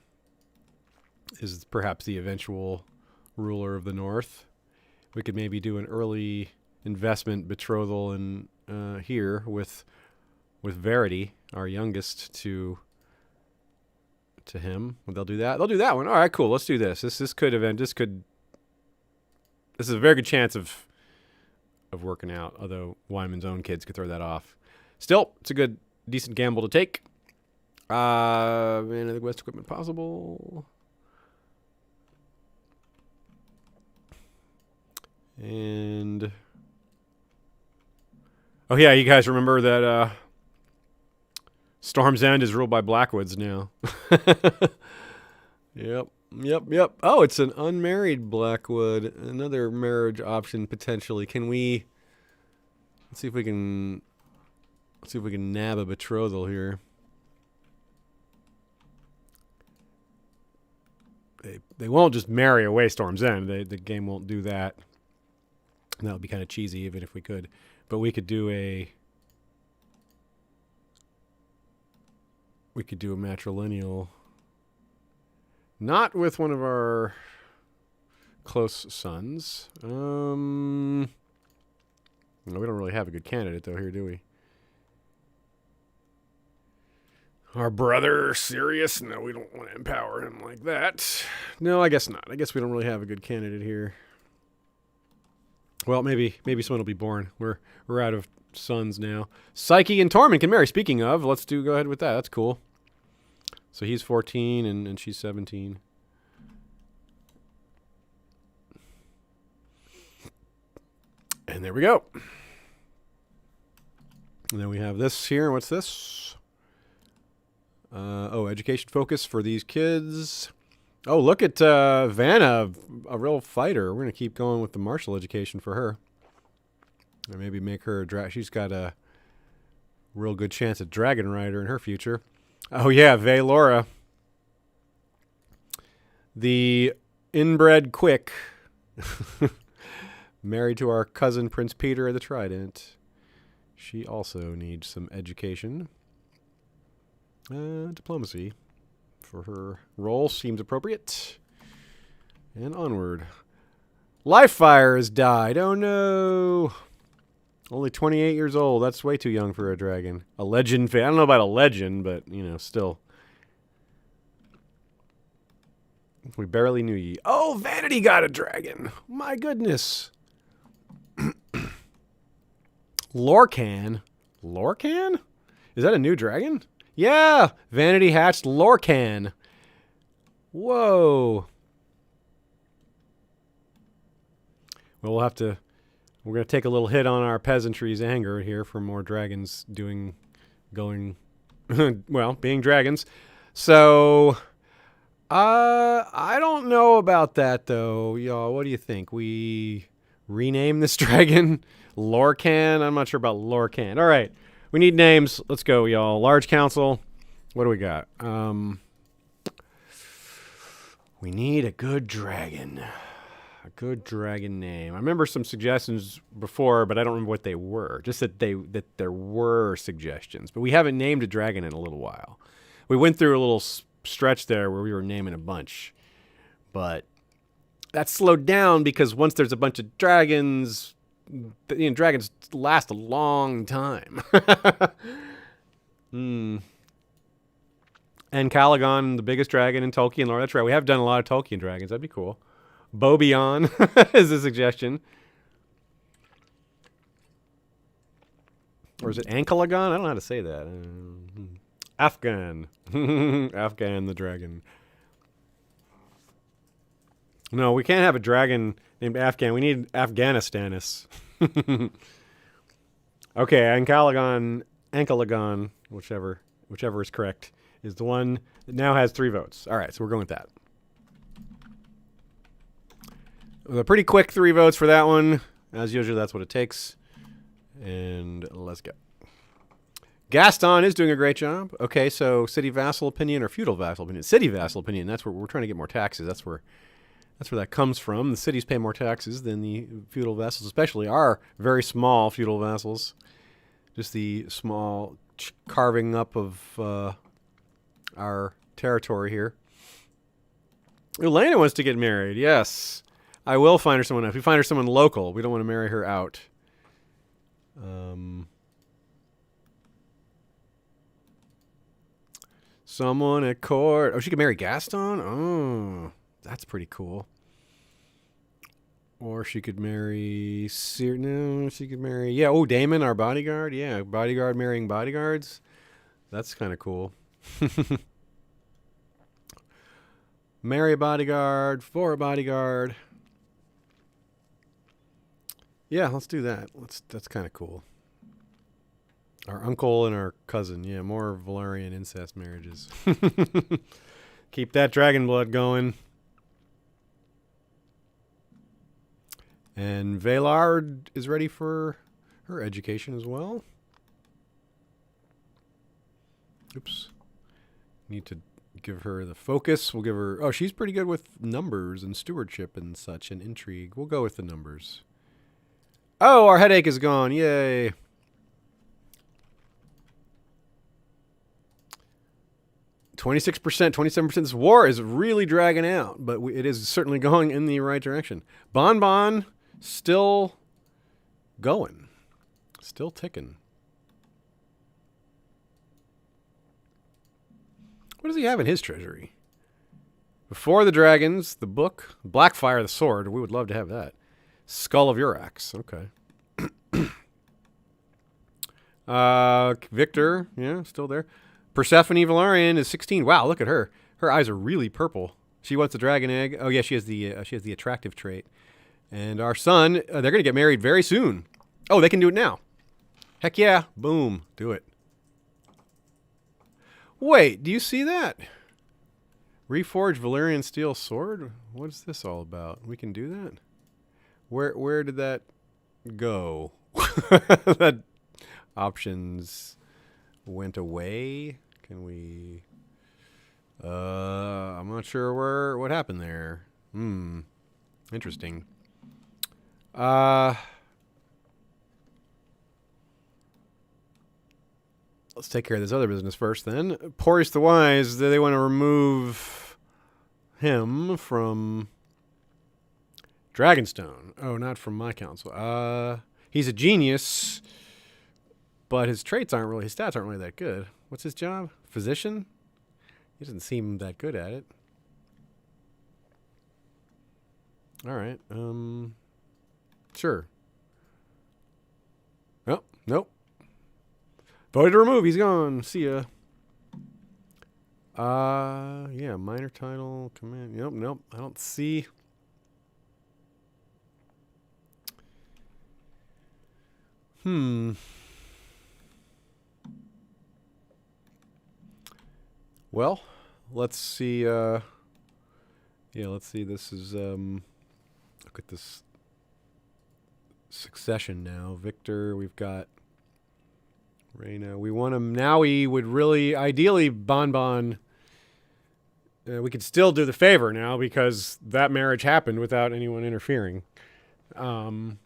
is perhaps the eventual ruler of the North. We could maybe do an early investment betrothal in here with Verity, our youngest, to him. Well, they'll do that. They'll do that one. All right, cool. Let's do this. This is a very good chance of working out. Although Wyman's own kids could throw that off. Still, it's a decent gamble to take. And the West equipment possible. And oh yeah, you guys remember that Storm's End is ruled by Blackwoods now. Yep. Oh, it's an unmarried Blackwood. Another marriage option potentially. Let's see if we can nab a betrothal here. They won't just marry away Storm's End. The game won't do that. And that would be kind of cheesy, even if we could. But we could do a matrilineal, not with one of our close sons. No, we don't really have a good candidate though here, do we? Our brother, Sirius? No, we don't want to empower him like that. No, I guess not. I guess we don't really have a good candidate here. Well, maybe someone will be born. We're out of sons now. Psyche and Tormund can marry. Speaking of, let's go ahead with that. That's cool. So he's 14 and she's 17. And there we go. And then we have this here. What's this? Education focus for these kids. Oh, look at Vanna, a real fighter. We're going to keep going with the martial education for her. Or maybe make her she's got a real good chance at dragon rider in her future. Oh, yeah, Valora. The inbred quick. Married to our cousin, Prince Peter of the Trident. She also needs some education. Diplomacy for her role. Seems appropriate. And onward. Livefire has died. Oh no. Only 28 years old. That's way too young for a dragon. A legend fan. I don't know about a legend, but, you know, still. We barely knew ye. Oh, Vanity got a dragon. My goodness. Lorcan. Lorcan? Is that a new dragon? Yeah. Vanity hatched Lorcan. Whoa. Well, we'll have to... We're going to take a little hit on our peasantry's anger here for more dragons going, well, being dragons. So, I don't know about that, though. Y'all, what do you think? We rename this dragon Lorcan? I'm not sure about Lorcan. All right. We need names. Let's go, y'all. Large council. What do we got? We need a good dragon. A good dragon name. I remember some suggestions before, but I don't remember what they were. Just that there were suggestions. But we haven't named a dragon in a little while. We went through a little stretch there where we were naming a bunch. But that slowed down because once there's a bunch of dragons, dragons last a long time. And Calagon, the biggest dragon in Tolkien lore. That's right. We have done a lot of Tolkien dragons. That'd be cool. Bobion is a suggestion. Or is it Ankalagon? I don't know how to say that. Afghan. Afghan the dragon. No, we can't have a dragon named Afghan. We need Afghanistanis. Okay, Ankalagon, whichever is correct, is the one that now has 3 votes. All right, so we're going with that. A pretty quick 3 votes for that one. As usual, that's what it takes. And let's go. Gaston is doing a great job. Okay, so city vassal opinion or feudal vassal opinion? City vassal opinion. That's where we're trying to get more taxes. That's where that comes from. The cities pay more taxes than the feudal vassals, especially our very small feudal vassals. Just the small carving up of our territory here. Elena wants to get married. Yes. I will find her someone. If we find her someone local, we don't want to marry her out. Someone at court. Oh, she could marry Gaston? Oh, that's pretty cool. Or she could marry... No, she could marry... Yeah, oh, Damon, our bodyguard. Yeah, bodyguard marrying bodyguards. That's kind of cool. Marry a bodyguard for a bodyguard. Yeah, let's do that. That's kind of cool. Our uncle and our cousin. Yeah, more Valyrian incest marriages. Keep that dragon blood going. And Valar is ready for her education as well. Oops. Need to give her the focus. We'll give her... Oh, she's pretty good with numbers and stewardship and such and intrigue. We'll go with the numbers. Oh, our headache is gone. Yay. %, 27%. This war is really dragging out, but it is certainly going in the right direction. Bon still going. Still ticking. What does he have in his treasury? Before the Dragons, the book, Blackfire the sword. We would love to have that. Skull of Urax. Okay. Victor, yeah, still there. Persephone Velaryon is 16. Wow, look at her. Her eyes are really purple. She wants the dragon egg. Oh yeah, she has the attractive trait. And our son, they're going to get married very soon. Oh, they can do it now. Heck yeah. Boom. Do it. Wait, do you see that? Reforge Valyrian steel sword? What is this all about? We can do that? Where did that go? That options went away. Can we... I'm not sure what happened there. Interesting. let's take care of this other business first then. Porus the Wise, they want to remove him from Dragonstone. Oh, not from my council. He's a genius, but his stats aren't really that good. What's his job? Physician? He doesn't seem that good at it. All right. Sure. Oh, nope. Voted to remove. He's gone. See ya. Yeah, minor title, command. Nope. I don't see. Well, let's see. Yeah, let's see. This is look at this succession now. Victor, we've got Reyna. We want him now. We would really ideally Bon. We could still do the favor now because that marriage happened without anyone interfering. It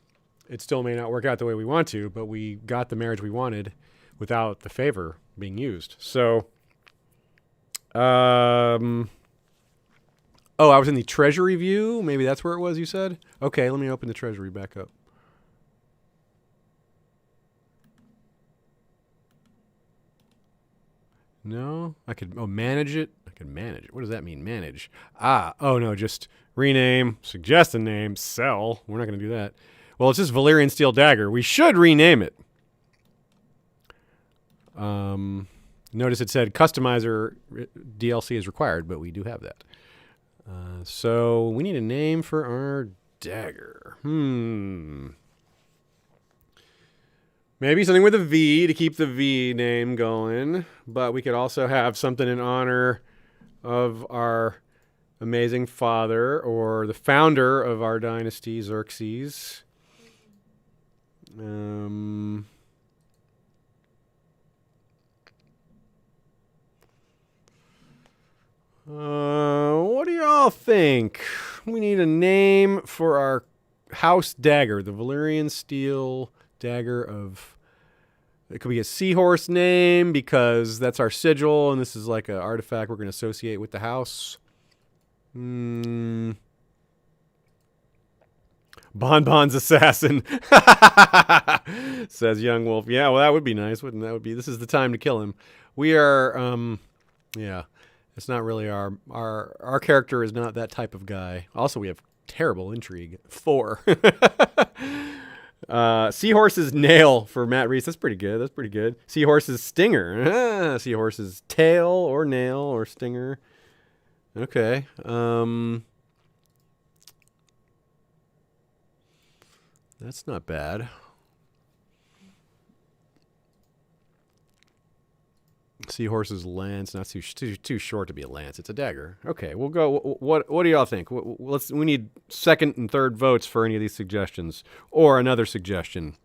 still may not work out the way we want to, but we got the marriage we wanted without the favor being used. So, oh, I was in the treasury view. Maybe that's where it was, you said? Okay, let me open the treasury back up. No, I could manage it. I could manage it. What does that mean, manage? Oh no, just rename, suggest a name, sell. We're not going to do that. Well, it's just Valyrian Steel Dagger. We should rename it. Notice it said customizer DLC is required, but we do have that. So we need a name for our dagger. Maybe something with a V to keep the V name going, but we could also have something in honor of our amazing father or the founder of our dynasty, Xerxes. What do y'all think? We need a name for our house dagger, the Valyrian Steel Dagger of... It could be a seahorse name because that's our sigil, and this is like an artifact we're going to associate with the house. Bonbon's assassin, says Young Wolf. Yeah, well, that would be nice, wouldn't that? Would be. This is the time to kill him. We are, yeah. It's not really our character is not that type of guy. Also, we have terrible intrigue. 4. Seahorse's nail for Matt Reese. That's pretty good. Seahorse's stinger. Seahorse's tail or nail or stinger. Okay. That's not bad. Seahorse's lance. Not too short to be a lance. It's a dagger. Okay, we'll go. What do y'all think? We need second and third votes for any of these suggestions, or another suggestion.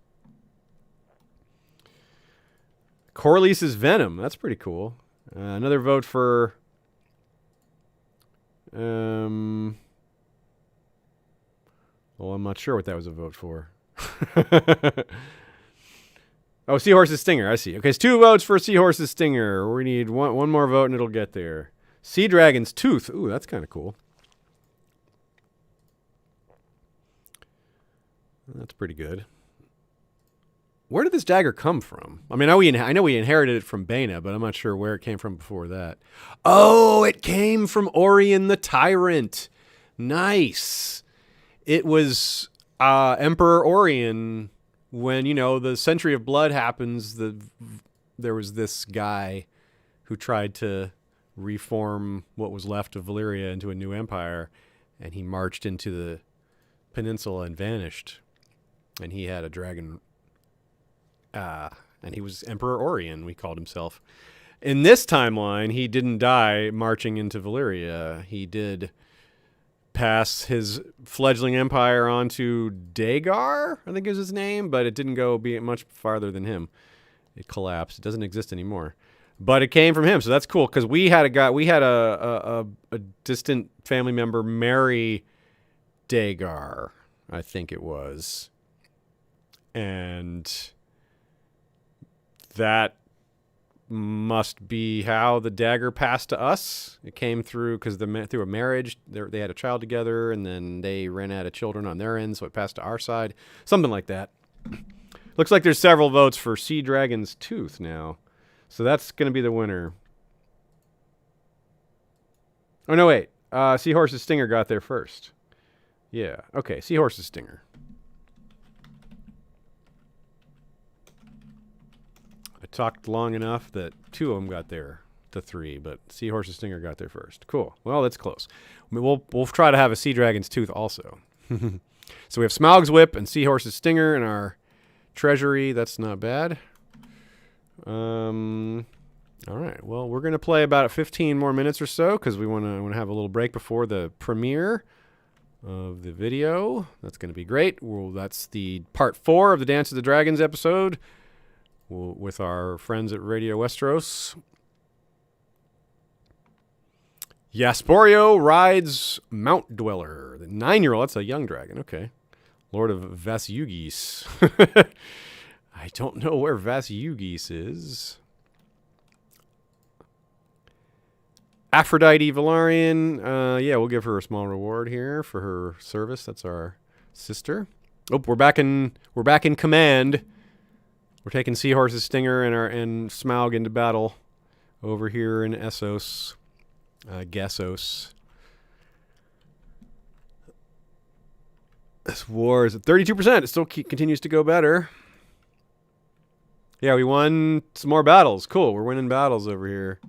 Corlys's venom. That's pretty cool. Another vote for. Well, I'm not sure what that was a vote for. Oh, Seahorse's Stinger. I see. Okay, it's 2 votes for Seahorse's Stinger. We need one more vote and it'll get there. Sea Dragon's Tooth. Ooh, that's kind of cool. That's pretty good. Where did this dagger come from? I mean, I know we inherited it from Baena, but I'm not sure where it came from before that. Oh, it came from Orien the Tyrant. Nice. It was Emperor Orien. When, the Century of Blood happens, there was this guy who tried to reform what was left of Valyria into a new empire, and he marched into the peninsula and vanished. And he had a dragon, and he was Emperor Orien, we called himself. In this timeline, he didn't die marching into Valyria. He did pass his fledgling empire onto Dagar, I think is his name, but it didn't go be much farther than him. It collapsed. It doesn't exist anymore. But it came from him, so that's cool because we had a distant family member marry Dagar, I think it was, and that must be how the dagger passed to us. It came through because through a marriage, they had a child together, and then they ran out of children on their end, so it passed to our side. Something like that. Looks like there's several votes for Sea Dragon's Tooth now. So that's going to be the winner. Oh, no, wait. Seahorse's Stinger got there first. Yeah. Okay, Seahorse's Stinger. I talked long enough that 2 of them got there to 3, but Seahorse's Stinger got there first. Cool. Well, that's close. We'll try to have a Sea Dragon's Tooth also. So we have Smaug's Whip and Seahorse's Stinger in our treasury. That's not bad. All right. Well, we're going to play about 15 more minutes or so because we want to have a little break before the premiere of the video. That's going to be great. Well, that's the part 4 of the Dance of the Dragons episode with our friends at Radio Westeros. Yasporio rides Mount Dweller. The 9-year-old. That's a young dragon. Okay. Lord of Vasugis. I don't know where Vasugis is. Aphrodite Valarian. Yeah, we'll give her a small reward here for her service. That's our sister. Oh, we're back in command. We're taking Seahorse's Stinger and Smaug into battle over here in Essos. Gessos. This war is at 32%. It still continues to go better. Yeah, we won some more battles. Cool. We're winning battles over here.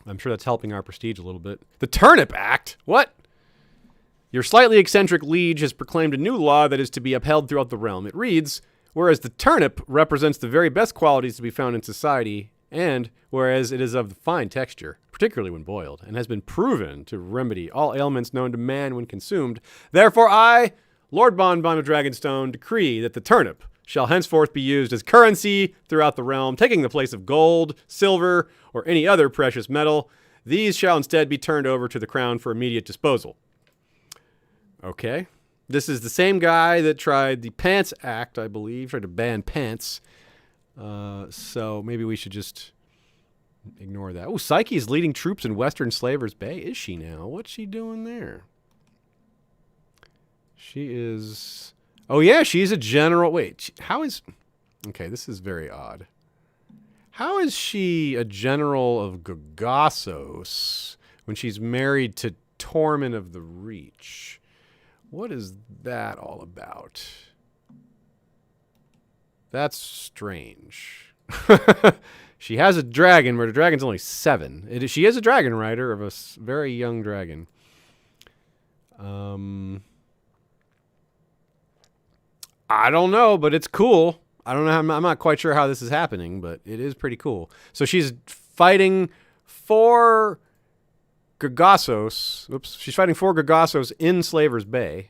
I'm sure that's helping our prestige a little bit. The Turnip Act? What? Your slightly eccentric liege has proclaimed a new law that is to be upheld throughout the realm. It reads, whereas the turnip represents the very best qualities to be found in society, and whereas it is of fine texture, particularly when boiled, and has been proven to remedy all ailments known to man when consumed, therefore I, Lord Bonbon of Dragonstone, decree that the turnip shall henceforth be used as currency throughout the realm, taking the place of gold, silver, or any other precious metal. These shall instead be turned over to the crown for immediate disposal. Okay. This is the same guy that tried the Pants Act, I believe, tried to ban pants. So maybe we should just ignore that. Oh, Psyche is leading troops in Western Slavers Bay. Is she now? What's she doing there? She is... Oh, yeah, she's a general. Wait, how is... Okay, this is very odd. How is she a general of Gogossos when she's married to Tormund of the Reach? What is that all about? That's strange. She has a dragon, but her dragon's only 7. She is a dragon rider of a very young dragon. I don't know, but it's cool. I don't know. I'm not quite sure how this is happening, but it is pretty cool. So she's fighting for Gogossos. Oops. She's fighting for Gogossos in Slavers Bay.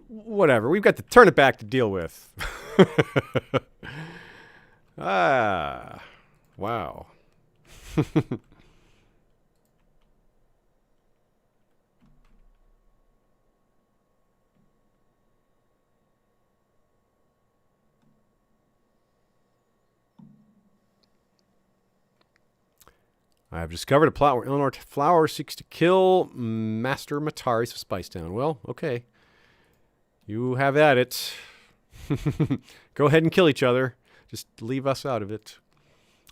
Whatever. We've got the Turnip Act to deal with. Wow. I have discovered a plot where Eleanor Flower seeks to kill Master Mataris of Spicetown. Well, okay. You have at it. Go ahead and kill each other. Just leave us out of it.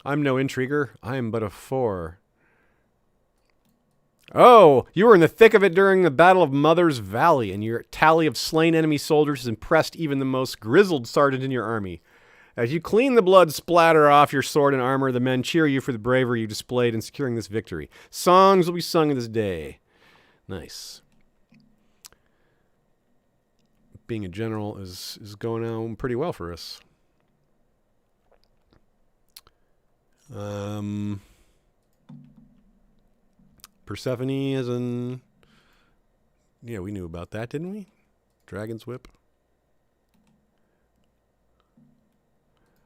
I'm no intriguer. I am but a 4. Oh, you were in the thick of it during the Battle of Mother's Valley, and your tally of slain enemy soldiers has impressed even the most grizzled sergeant in your army. As you clean the blood splatter off your sword and armor, the men cheer you for the bravery you displayed in securing this victory. Songs will be sung in this day. Nice. Being a general is going on pretty well for us. Persephone is in... Yeah, we knew about that, didn't we? Dragon's Whip.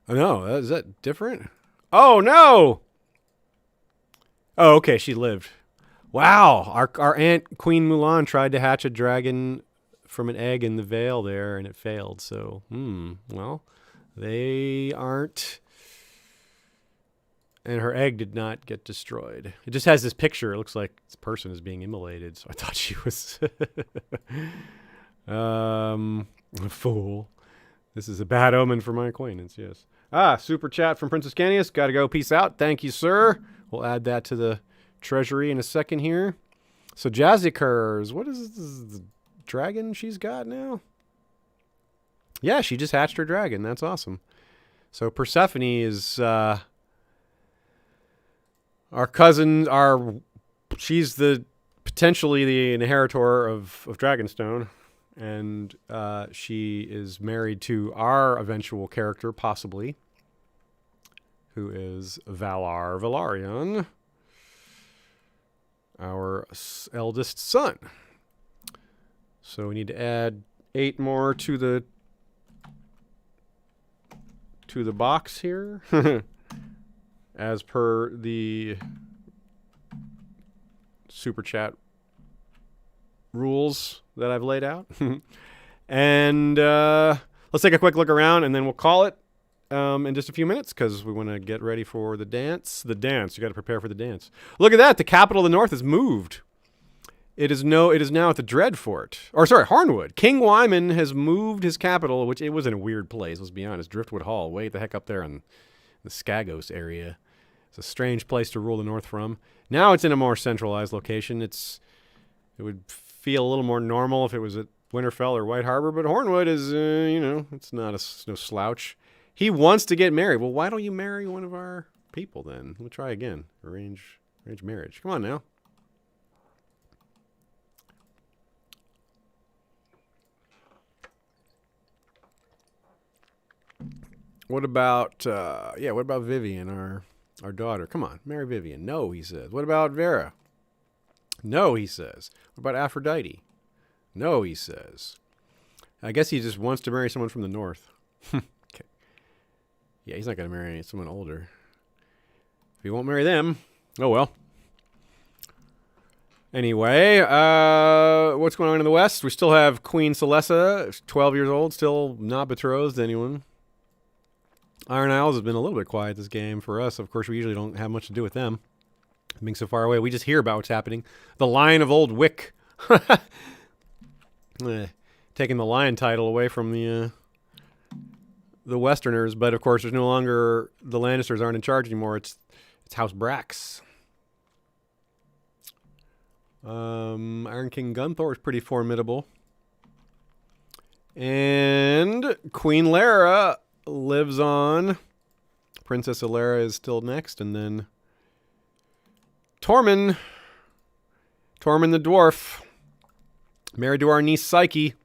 Oh, no. Is that different? Oh, no! Oh, okay. She lived. Wow. Our aunt, Queen Mulan, tried to hatch a dragon from an egg in the Vale there, and it failed. So, well, They aren't. And her egg did not get destroyed. It just has this picture. It looks like this person is being immolated. So I thought she was a fool. This is a bad omen for my acquaintance, yes. Super chat from Princess Canius. Gotta go. Peace out. Thank you, sir. We'll add that to the treasury in a second here. So Jazzikers, what is this dragon she's got now? Yeah, she just hatched her dragon. That's awesome. So Persephone is our cousin. She's potentially the inheritor of Dragonstone, and she is married to our eventual character, possibly, who is Valar Velaryon, our eldest son. So we need to add 8 more to the box here, as per the super chat rules that I've laid out. And let's take a quick look around, and then we'll call it in just a few minutes, because we want to get ready for the dance. You got to prepare for the dance. Look at that. The capital of the north has moved. It is now at the Dreadfort. Or sorry, Hornwood. King Wyman has moved his capital, which it was in a weird place, let's be honest. Driftwood Hall, way the heck up there in the Skagos area. It's a strange place to rule the north from. Now it's in a more centralized location. It would feel a little more normal if it was at Winterfell or White Harbor, but Hornwood is, it's no slouch. He wants to get married. Well, why don't you marry one of our people then? We'll try again. Arrange marriage. Come on now. What about Vivian, our daughter? Come on, marry Vivian. No, he says. What about Vera? No, he says. What about Aphrodite? No, he says. I guess he just wants to marry someone from the north. Okay. Yeah, he's not going to marry someone older. If he won't marry them, oh well. Anyway, what's going on in the west? We still have Queen Celesta, 12 years old, still not betrothed to anyone. Iron Isles has been a little bit quiet this game for us. Of course, we usually don't have much to do with them. Being so far away, we just hear about what's happening. The Lion of Old Wick. Taking the Lion title away from the Westerners, but of course, there's no longer, the Lannisters aren't in charge anymore. It's House Brax. Iron King Gunthor is pretty formidable. And Queen Lara lives on. Princess Alara is still next, and then Tormund the dwarf, married to our niece Psyche.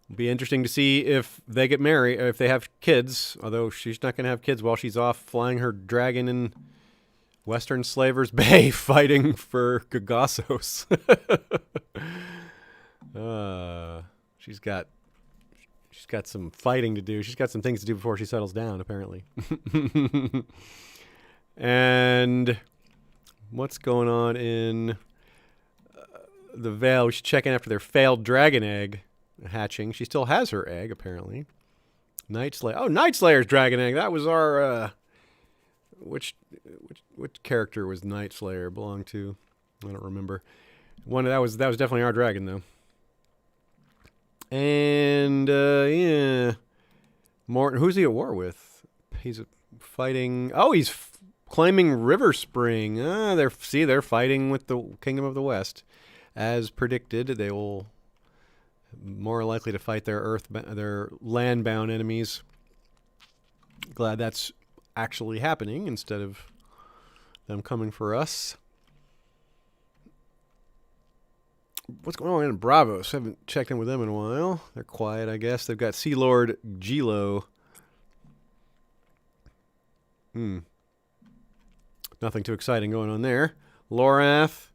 It'll be interesting to see if they get married, if they have kids, although she's not going to have kids while she's off flying her dragon in Western Slavers Bay fighting for Gagassos. She's got some fighting to do. She's got some things to do before she settles down, apparently. And what's going on in the Vale? She's checking after their failed dragon egg hatching. She still has her egg, apparently. Nightslayer. Oh, Nightslayer's dragon egg. That was our... Which character was Nightslayer belong to? I don't remember. That was definitely our dragon, though. And, yeah. Morton, who's he at war with? He's fighting... Oh, he's claiming River Spring. They're fighting with the Kingdom of the West. As predicted, they will more likely to fight their land-bound enemies. Glad that's actually happening instead of them coming for us. What's going on in Bravos? Haven't checked in with them in a while. They're quiet, I guess. They've got Sea Lord Gilo. Nothing too exciting going on there. Lorath.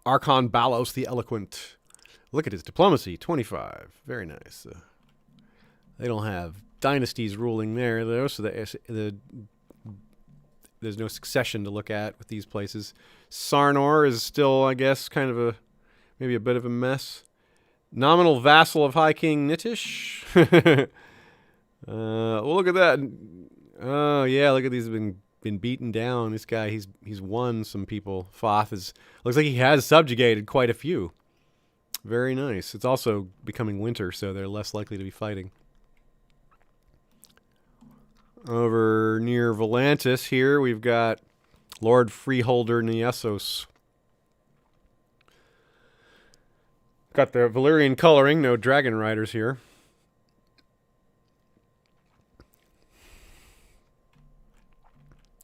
Archon Balos the Eloquent. Look at his diplomacy. 25. Very nice. They don't have dynasties ruling there, though, so there's no succession to look at with these places. Sarnor is still, I guess, kind of maybe a bit of a mess. Nominal vassal of High King Nitish. Well, look at that. Oh yeah, look at these. Have been beaten down. This guy, he's won some people. Foth looks like he has subjugated quite a few. Very nice. It's also becoming winter, so they're less likely to be fighting. Over near Volantis here, we've got Lord Freeholder Niesos. Got the Valyrian coloring, no dragon riders here.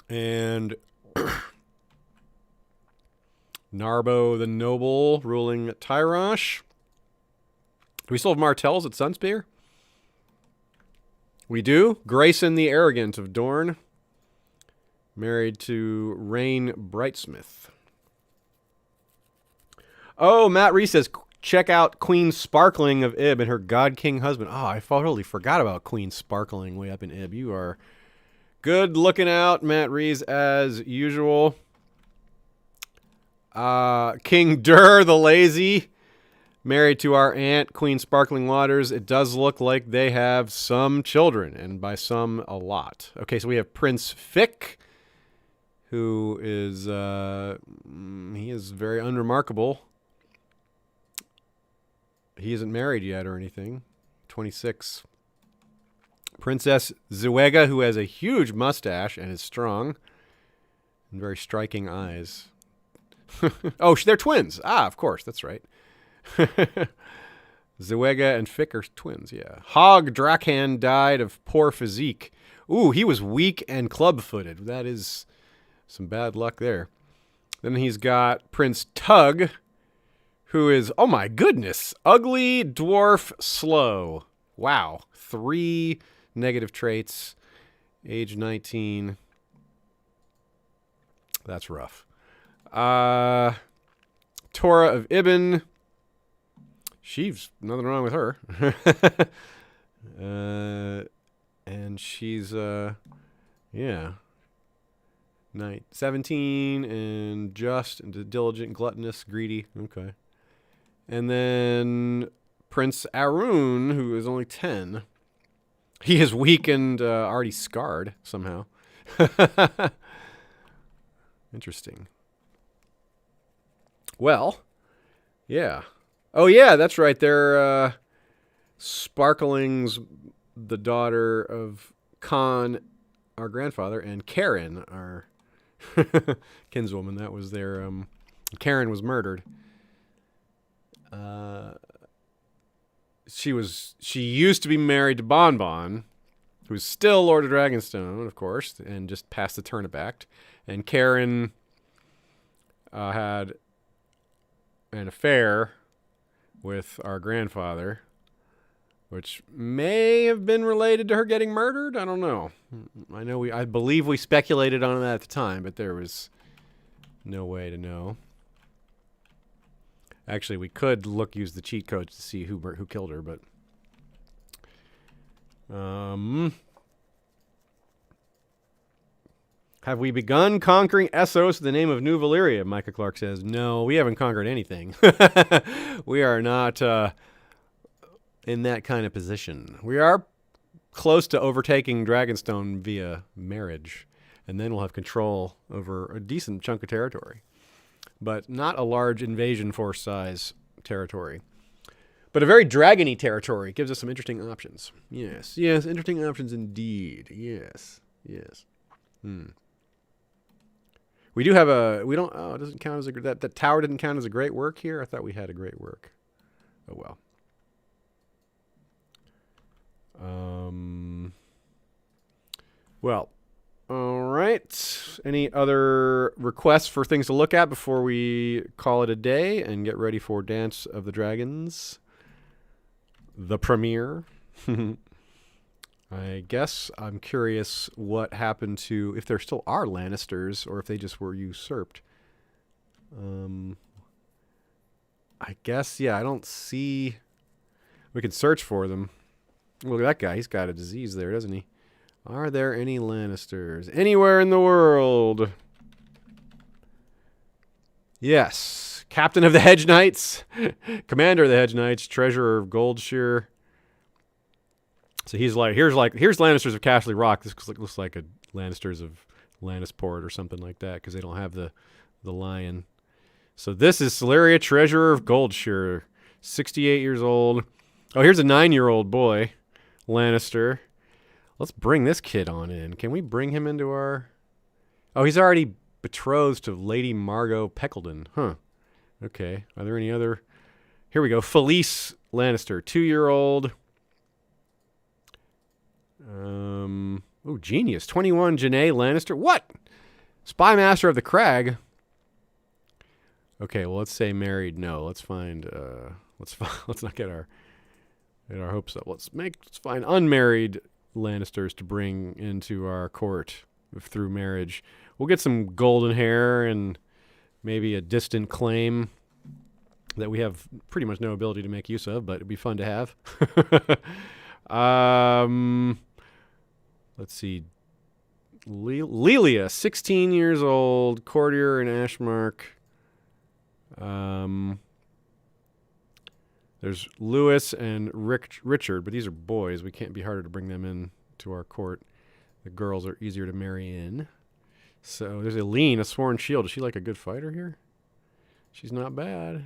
And Narbo the Noble ruling Tyrosh. Do we still have Martells at Sunspear? We do. Grayson the Arrogant of Dorne. Married to Rain Brightsmith. Oh, Matt Reese says, check out Queen Sparkling of Ib and her God King husband. Oh, I totally forgot about Queen Sparkling way up in Ib. You are good looking out, Matt Reese, as usual. King Dur the Lazy, married to our aunt, Queen Sparkling Waters. It does look like they have some children, and by some, a lot. Okay, so we have Prince Fick, who is, he is very unremarkable. He isn't married yet or anything. 26. Princess Zuega, who has a huge mustache and is strong, and very striking eyes. Oh, they're twins. Ah, of course, that's right. Zuega and Fick are twins, yeah. Hog Dracan died of poor physique. Ooh, he was weak and club-footed. That is some bad luck there. Then he's got Prince Tug, who is, oh my goodness, ugly, dwarf, slow. Wow. 3 negative traits. Age 19. That's rough. Torah of Ibn. She's nothing wrong with her. And she's, yeah. 17 and just and diligent, gluttonous, greedy. Okay. And then Prince Arun, who is only 10. He is weak and already scarred somehow. Interesting. Well, yeah. Oh, yeah, that's right. They're Sparkling's the daughter of Khan, our grandfather, and Karen, our kinswoman. That was their... Karen was murdered. She used to be married to Bonbon, who's still Lord of Dragonstone, of course, and just passed the Turnaback. And Karen had an affair with our grandfather, which may have been related to her getting murdered. I don't know. I believe we speculated on that at the time, but there was no way to know. Actually, we could use the cheat codes to see who killed her, but have we begun conquering Essos in the name of New Valyria? Micah Clark says, no, we haven't conquered anything. We are not in that kind of position. We are close to overtaking Dragonstone via marriage, and then we'll have control over a decent chunk of territory. But not a large invasion force size territory. But a very dragony territory. It gives us some interesting options. Yes, interesting options indeed. Yes. We do have it doesn't count as that tower didn't count as a great work here. I thought we had a great work. Oh well. Well, all right. Any other requests for things to look at before we call it a day and get ready for Dance of the Dragons, the premiere? I guess I'm curious what happened to, if there still are Lannisters or if they just were usurped. I guess, yeah, I don't see... We could search for them. Look at that guy. He's got a disease there, doesn't he? Are there any Lannisters anywhere in the world? Yes. Captain of the Hedge Knights. Commander of the Hedge Knights. Treasurer of Goldshire. So he's like, here's Lannisters of Castle Rock. This looks like a Lannisters of Lannisport or something like that because they don't have the lion. So this is Celeria, Treasurer of Goldshire, 68 years old. Oh, here's a 9-year-old boy, Lannister. Let's bring this kid on in. Can we bring him into our... Oh, he's already betrothed to Lady Margot Peckledon. Huh. Okay. Are there any other... Here we go. Felice Lannister, 2-year-old. Oh, genius. 21, Janae Lannister. What? Spy Master of the Crag. Okay, well, let's say married. No, let's find... let's not get our hopes up. Let's find unmarried Lannisters to bring into our court through marriage. We'll get some golden hair and maybe a distant claim that we have pretty much no ability to make use of, but it'd be fun to have. Let's see. Lelia, 16 years old, courtier in Ashmark. There's Lewis and Richard, but these are boys. We can't be harder to bring them in to our court. The girls are easier to marry in. So there's Eileen, a sworn shield. Is she like a good fighter here? She's not bad.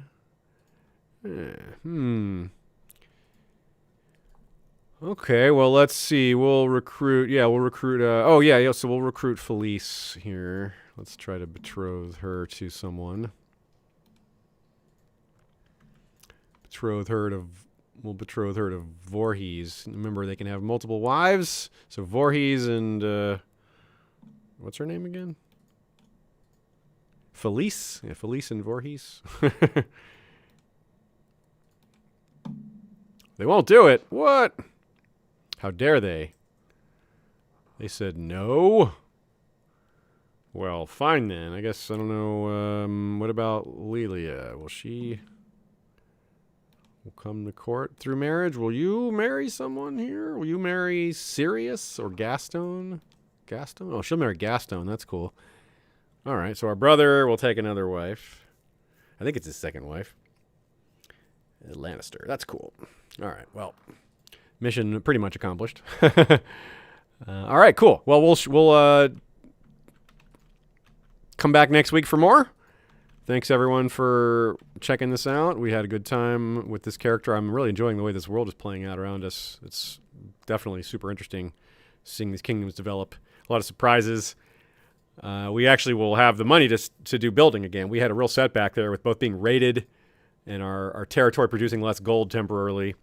Okay, well, let's see. We'll recruit. So we'll recruit Felice here. Let's try to betroth her to someone. We'll betroth her to Voorhees. Remember, they can have multiple wives. So Voorhees and what's her name again? Felice. Yeah, Felice and Voorhees. They won't do it. What? How dare they? They said no. Well, fine then. I guess, I don't know. What about Lelia? Will she... will come to court through marriage? Will you marry someone here? Will you marry Sirius or Gaston? Gaston? Oh, she'll marry Gaston. That's cool. All right, so our brother will take another wife. I think it's his second wife. Lannister. That's cool. All right, well, mission pretty much accomplished. All right, cool. Well, we'll come back next week for more. Thanks, everyone, for checking this out. We had a good time with this character. I'm really enjoying the way this world is playing out around us. It's definitely super interesting seeing these kingdoms develop. A lot of surprises. We actually will have the money to do building again. We had a real setback there with both being raided and our territory producing less gold temporarily,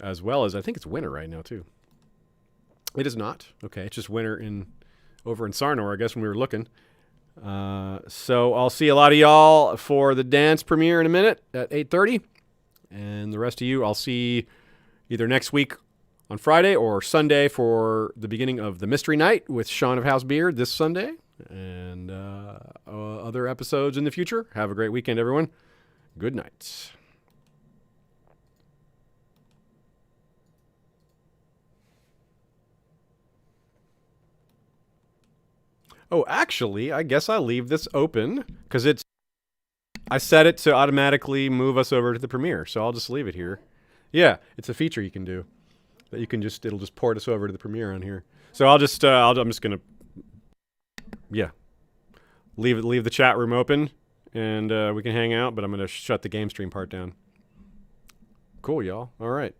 as well as I think it's winter right now, too. It is not. Okay, it's just winter over in Sarnor, I guess, when we were looking. So I'll see a lot of y'all for the dance premiere in a minute at 8:30. And the rest of you, I'll see either next week on Friday or Sunday for the beginning of the Mystery Night with Sean of House Beard this Sunday. And other episodes in the future. Have a great weekend, everyone. Good night. Oh, actually, I guess I'll leave this open because I set it to automatically move us over to the premiere, so I'll just leave it here. Yeah, it's a feature you can do that it'll just port us over to the premiere on here. So I'm just gonna, leave the chat room open and we can hang out, but I'm gonna shut the game stream part down. Cool, y'all. All right.